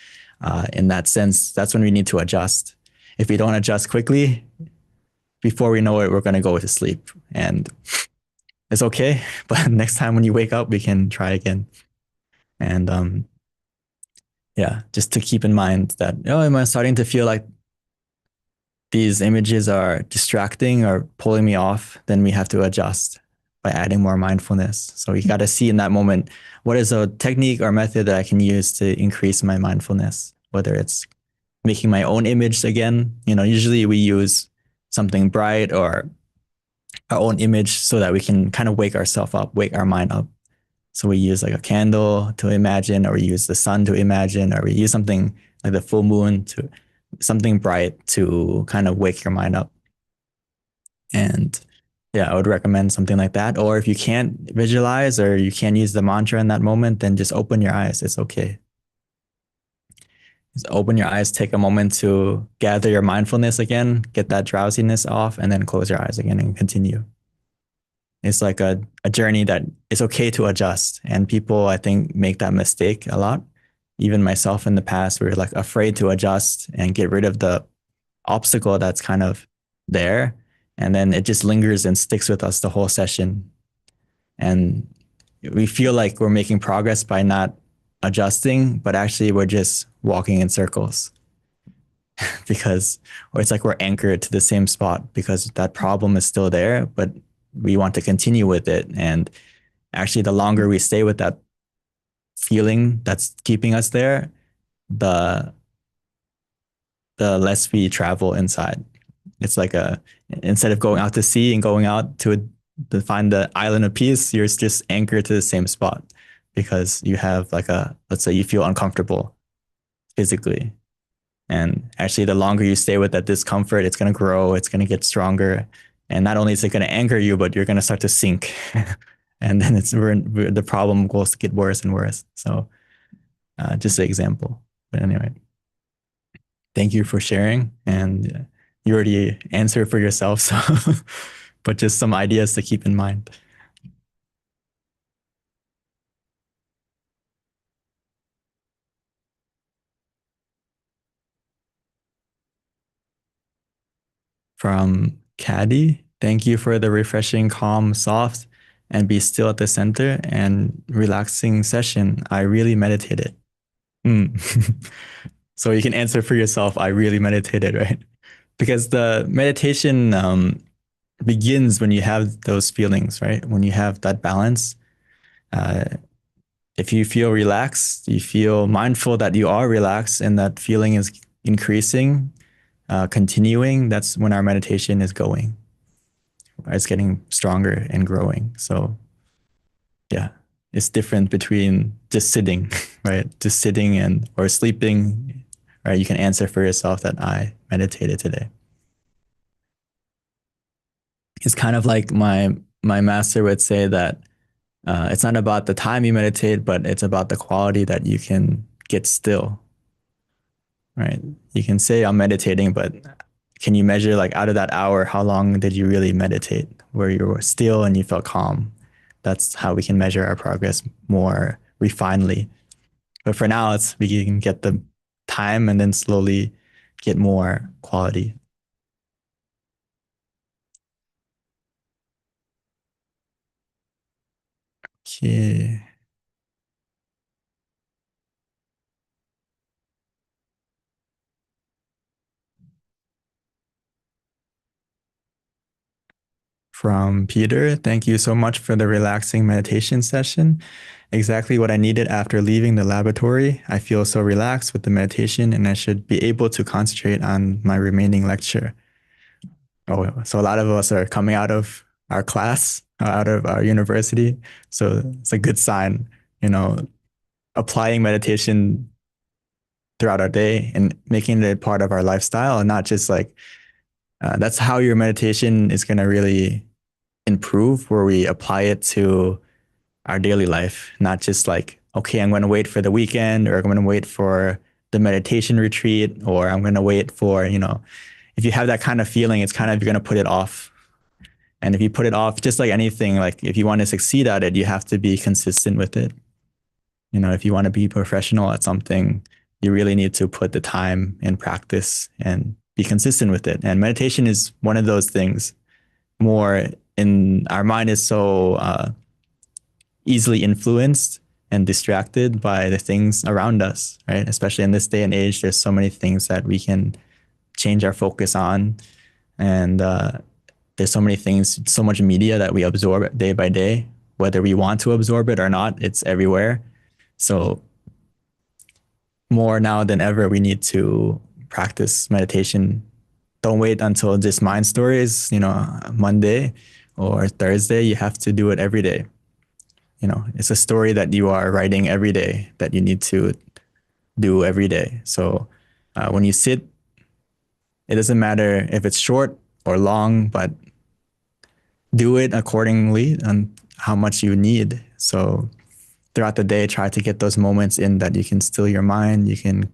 In that sense, that's when we need to adjust. If we don't adjust quickly, before we know it, we're going to go to sleep. And it's okay. But next time when you wake up, we can try again. And yeah, just to keep in mind that, oh, am I starting to feel like these images are distracting or pulling me off, then we have to adjust by adding more mindfulness. So you got to see in that moment, what is a technique or method that I can use to increase my mindfulness, whether it's making my own image again. Usually we use something bright or our own image so that we can kind of wake ourselves up, wake our mind up. So we use like a candle to imagine, or we use the sun to imagine, or we use something like the full moon to something bright to kind of wake your mind up. And yeah, I would recommend something like that. Or if you can't visualize or you can't use the mantra in that moment, then just open your eyes. It's okay. Just open your eyes, take a moment to gather your mindfulness again, get that drowsiness off, and then close your eyes again and continue. It's like a journey that it's okay to adjust. And people, I think, make that mistake a lot. Even myself in the past, we were like afraid to adjust and get rid of the obstacle that's kind of there. And then it just lingers and sticks with us the whole session. And we feel like we're making progress by not adjusting, but actually we're just walking in circles because, or it's like we're anchored to the same spot because that problem is still there, but we want to continue with it. And actually, the longer we stay with that feeling that's keeping us there, the the less we travel inside. It's like instead of going out to sea and going out to find the island of peace, you're just anchored to the same spot. because you have like a, let's say you feel uncomfortable physically. And actually, the longer you stay with that discomfort, it's going to grow, it's going to get stronger. And not only is it going to anger you, but you're going to start to sink. And then the problem goes to get worse and worse. So, just an example. But anyway, thank you for sharing. And you already answered for yourself. So, but just some ideas to keep in mind. From Caddy, thank you for the refreshing, calm, soft, and be still at the center and relaxing session. I really meditated. Mm. So you can answer for yourself. I really meditated, right? Because the meditation begins when you have those feelings, right? When you have that balance. Uh, if you feel relaxed, you feel mindful that you are relaxed and that feeling is increasing, continuing, that's when our meditation is going. It's getting stronger and growing. So yeah, it's different between just sitting, right? Just sitting and or sleeping, right? You can answer for yourself that I meditated today. It's kind of like my master would say that it's not about the time you meditate, but it's about the quality that you can get still, right? You can say I'm meditating, but can you measure like out of that hour, how long did you really meditate where you were still and you felt calm? That's how we can measure our progress more refinedly. But for now, we can get the time and then slowly get more quality. Okay. From Peter, thank you so much for the relaxing meditation session. Exactly what I needed after leaving the laboratory. I feel so relaxed with the meditation and I should be able to concentrate on my remaining lecture. Oh, so a lot of us are coming out of our class, out of our university. So it's a good sign, you know, applying meditation throughout our day and making it part of our lifestyle and not just like, that's how your meditation is going to really improve, where we apply it to our daily life, not just like, okay, I'm going to wait for the weekend or I'm going to wait for the meditation retreat or I'm going to wait for, if you have that kind of feeling, it's kind of, you're going to put it off. And if you put it off, just like anything, like if you want to succeed at it, you have to be consistent with it. If you want to be professional at something, you really need to put the time and practice and be consistent with it. And meditation is one of those things. More in our mind is so easily influenced and distracted by the things around us, right? Especially in this day and age, there's so many things that we can change our focus on. And there's so many things, so much media that we absorb day by day, whether we want to absorb it or not, it's everywhere. So more now than ever, we need to practice meditation. Don't wait until just mind stories, Monday or Thursday. You have to do it every day. It's a story that you are writing every day that you need to do every day. So when you sit, it doesn't matter if it's short or long, but do it accordingly on how much you need. So throughout the day, try to get those moments in that you can still your mind. You can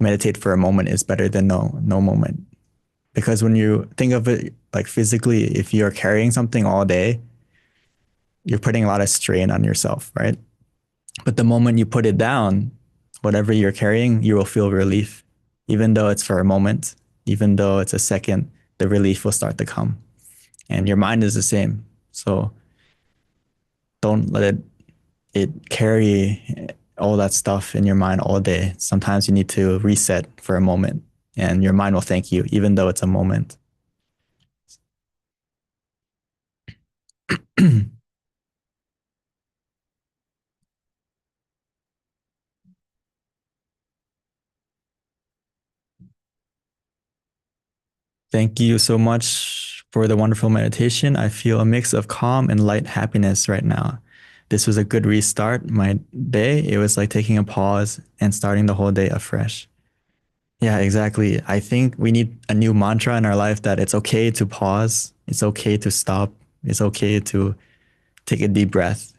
meditate for a moment is better than no moment. Because when you think of it like physically, if you're carrying something all day, you're putting a lot of strain on yourself, right? But the moment you put it down, whatever you're carrying, you will feel relief. Even though it's for a moment, even though it's a second, the relief will start to come. And your mind is the same. So don't let it carry all that stuff in your mind all day. Sometimes you need to reset for a moment and your mind will thank you, even though it's a moment. Thank you so much for the wonderful meditation. I feel a mix of calm and light happiness right now. this was a good restart my day. It was like taking a pause and starting the whole day afresh. Yeah, exactly. I think we need a new mantra in our life that it's okay to pause. It's okay to stop. It's okay to take a deep breath.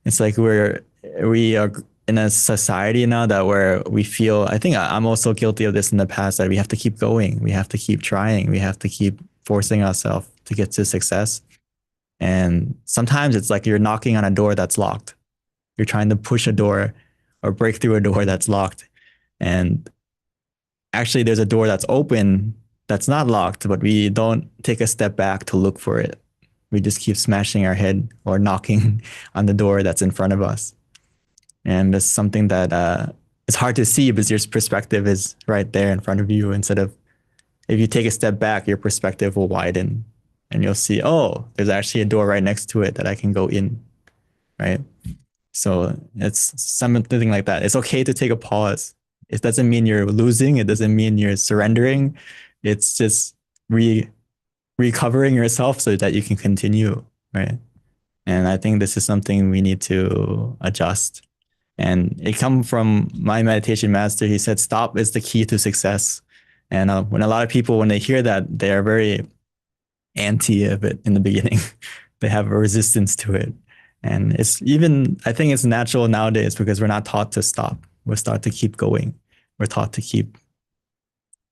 It's like we are in a society now that where we feel, I think I'm also guilty of this in the past, that we have to keep going. We have to keep trying. We have to keep forcing ourselves to get to success. And sometimes it's like you're knocking on a door that's locked. You're trying to push a door or break through a door that's locked. And actually there's a door that's open that's not locked, but we don't take a step back to look for it. We just keep smashing our head or knocking on the door that's in front of us. And it's something that it's hard to see because your perspective is right there in front of you. Instead of, if you take a step back, your perspective will widen and you'll see, oh, there's actually a door right next to it that I can go in, right? So it's something like that. It's okay to take a pause. It doesn't mean you're losing. It doesn't mean you're surrendering. It's just recovering yourself so that you can continue, right? And I think this is something we need to adjust. And it come from my meditation master. He said, stop is the key to success. And when a lot of people, when they hear that, they are very anti of it in the beginning. They have a resistance to it. And it's even, I think it's natural nowadays because we're not taught to stop. We're taught to keep going. We're taught to keep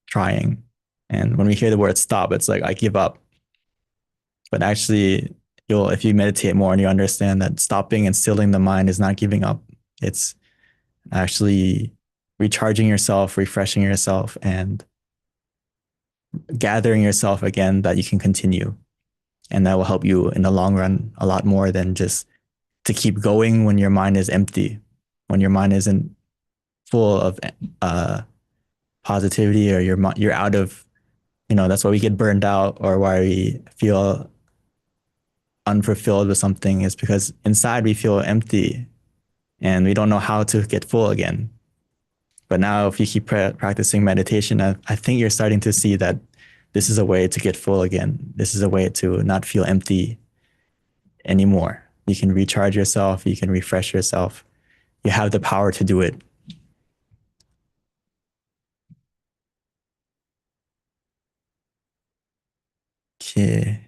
trying. And when we hear the word stop, it's like, I give up. But actually, if you meditate more and you understand that stopping and stilling the mind is not giving up, it's actually recharging yourself, refreshing yourself, and gathering yourself again that you can continue. And that will help you in the long run a lot more than just to keep going when your mind is empty, when your mind isn't full of positivity, or you're out of, that's why we get burned out or why we feel unfulfilled with something, is because inside we feel empty and we don't know how to get full again. But now if you keep practicing meditation, I think you're starting to see that this is a way to get full again. This is a way to not feel empty anymore. You can recharge yourself. You can refresh yourself. You have the power to do it. Okay.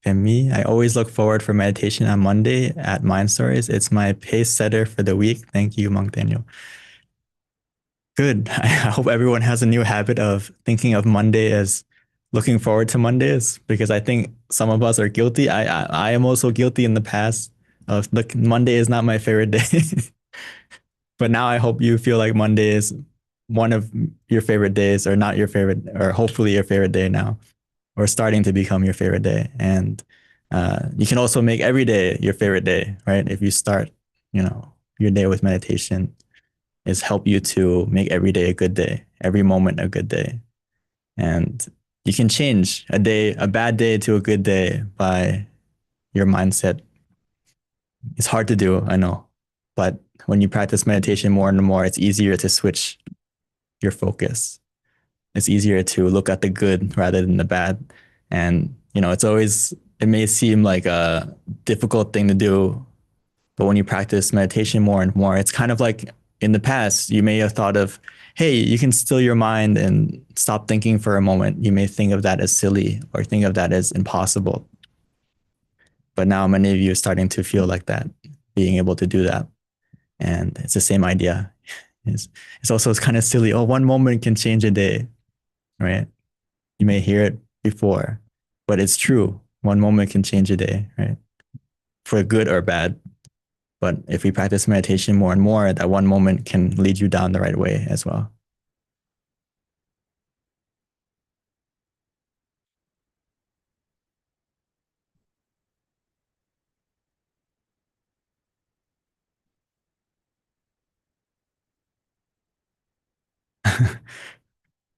And me, I always look forward for meditation on Monday at Mind Stories. It's my pace setter for the week. Thank you, Monk Daniel. Good. I hope everyone has a new habit of thinking of Monday as looking forward to Mondays, because I think some of us are guilty. I am also guilty in the past of, look, Monday is not my favorite day. But now I hope you feel like Monday is one of your favorite days, or not your favorite, or hopefully your favorite day now, or starting to become your favorite day. And you can also make every day your favorite day, right? If you start, your day with meditation, is help you to make every day a good day, every moment a good day. And you can change a bad day to a good day by your mindset. It's hard to do, I know. But when you practice meditation more and more, it's easier to switch your focus. It's easier to look at the good rather than the bad. And, it may seem like a difficult thing to do, but when you practice meditation more and more, it's kind of like in the past, you may have thought of, hey, you can still your mind and stop thinking for a moment. You may think of that as silly or think of that as impossible. But now many of you are starting to feel like that, being able to do that. And it's the same idea. It's also kind of silly. Oh, one moment can change a day, right? You may hear it before, but it's true. One moment can change a day, right? For good or bad. But if we practice meditation more and more, that one moment can lead you down the right way as well.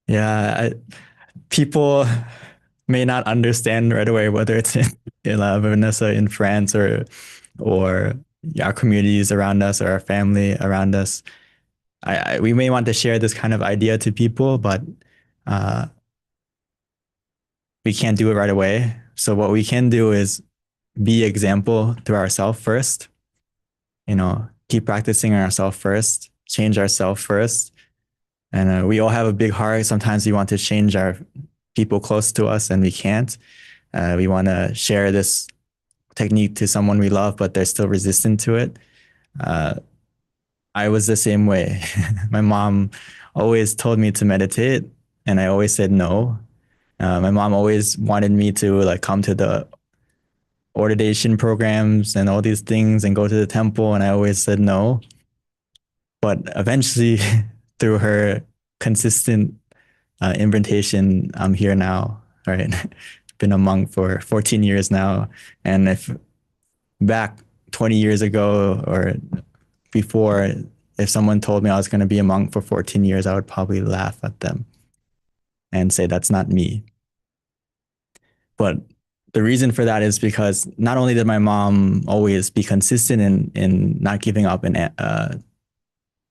Yeah, people may not understand right away whether it's in Vanessa in France, or our communities around us, or our family around us. We may want to share this kind of idea to people, but uh, we can't do it right away. So what we can do is be example through ourselves first, keep practicing ourselves first, change ourselves first. And we all have a big heart. Sometimes we want to change our people close to us and we can't. We want to share this technique to someone we love, but they're still resistant to it. I was the same way. My mom always told me to meditate, and I always said no. My mom always wanted me to like come to the ordination programs and all these things and go to the temple, and I always said no. But eventually, through her consistent invitation, I'm here now. Right, been a monk for 14 years now, and if back 20 years ago or before, if someone told me I was going to be a monk for 14 years, I would probably laugh at them and say that's not me. But the reason for that is because not only did my mom always be consistent in not giving up and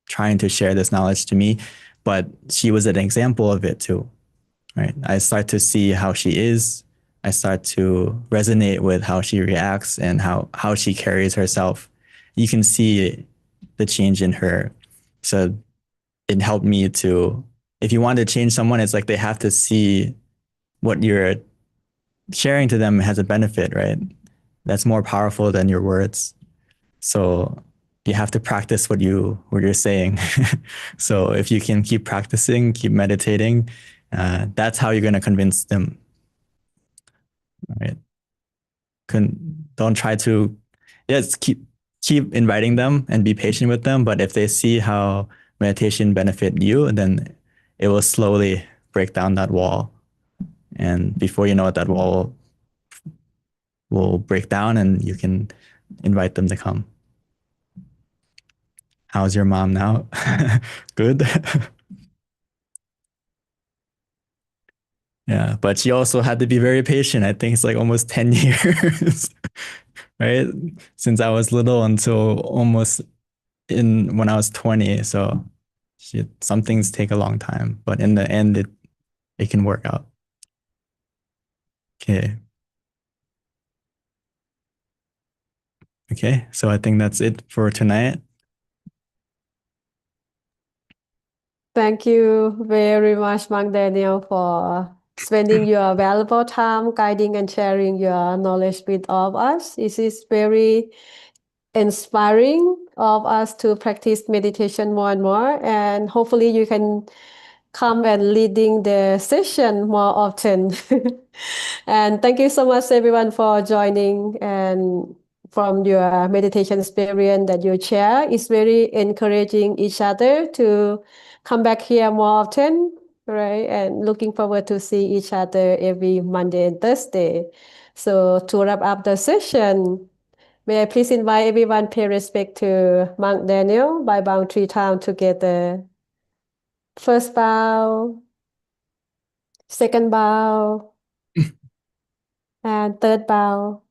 trying to share this knowledge to me, but she was an example of it too. Right? I start to see how she is. I start to resonate with how she reacts and how she carries herself. You can see the change in her. So it helped me to, if you want to change someone, it's like they have to see what you're sharing to them has a benefit, right? That's more powerful than your words. So you have to practice what you're saying. So if you can keep practicing, keep meditating, that's how you're going to convince them. Right? Don't try to, yes, keep inviting them and be patient with them. But if they see how meditation benefit you, then it will slowly break down that wall. And before you know it, that wall will break down and you can invite them to come. How's your mom now? Good. Yeah, but she also had to be very patient. I think it's like almost 10 years, right? Since I was little until almost in when I was 20. So some things take a long time, but in the end, it can work out. Okay. Okay. So I think that's it for tonight. Thank you very much, Monk Daniel, for spending your valuable time guiding and sharing your knowledge with all of us. It is very inspiring of us to practice meditation more and more, and hopefully you can come and leading the session more often. And thank you so much everyone for joining, and from your meditation experience that you share. It's very encouraging each other to come back here more often, right? And looking forward to see each other every Monday and Thursday. So to wrap up the session, may I please invite everyone pay respect to Monk Daniel by bowing 3 times together. First bow, second bow, and third bow.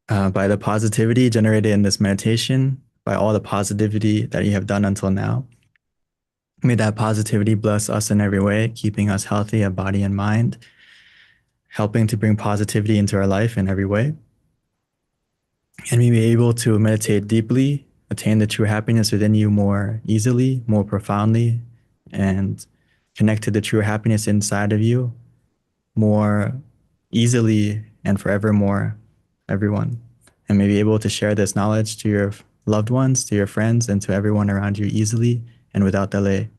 By the positivity generated in this meditation, by all the positivity that you have done until now, may that positivity bless us in every way, keeping us healthy of body and mind, helping to bring positivity into our life in every way. And we be able to meditate deeply, attain the true happiness within you more easily, more profoundly, and connect to the true happiness inside of you more easily and forevermore, everyone. And may be able to share this knowledge to your loved ones, to your friends, and to everyone around you easily and without delay.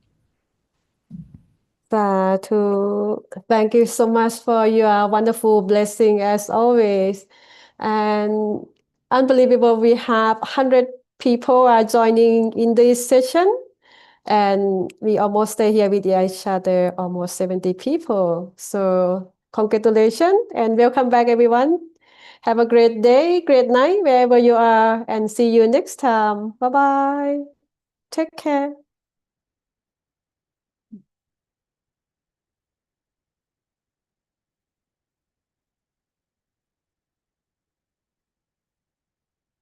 Sadhu. Thank you so much for your wonderful blessing as always. And unbelievable, we have 100 people are joining in this session. And we almost stay here with each other, almost 70 people. So congratulations and welcome back everyone. Have a great day, great night, wherever you are, and see you next time. Bye bye. Take care.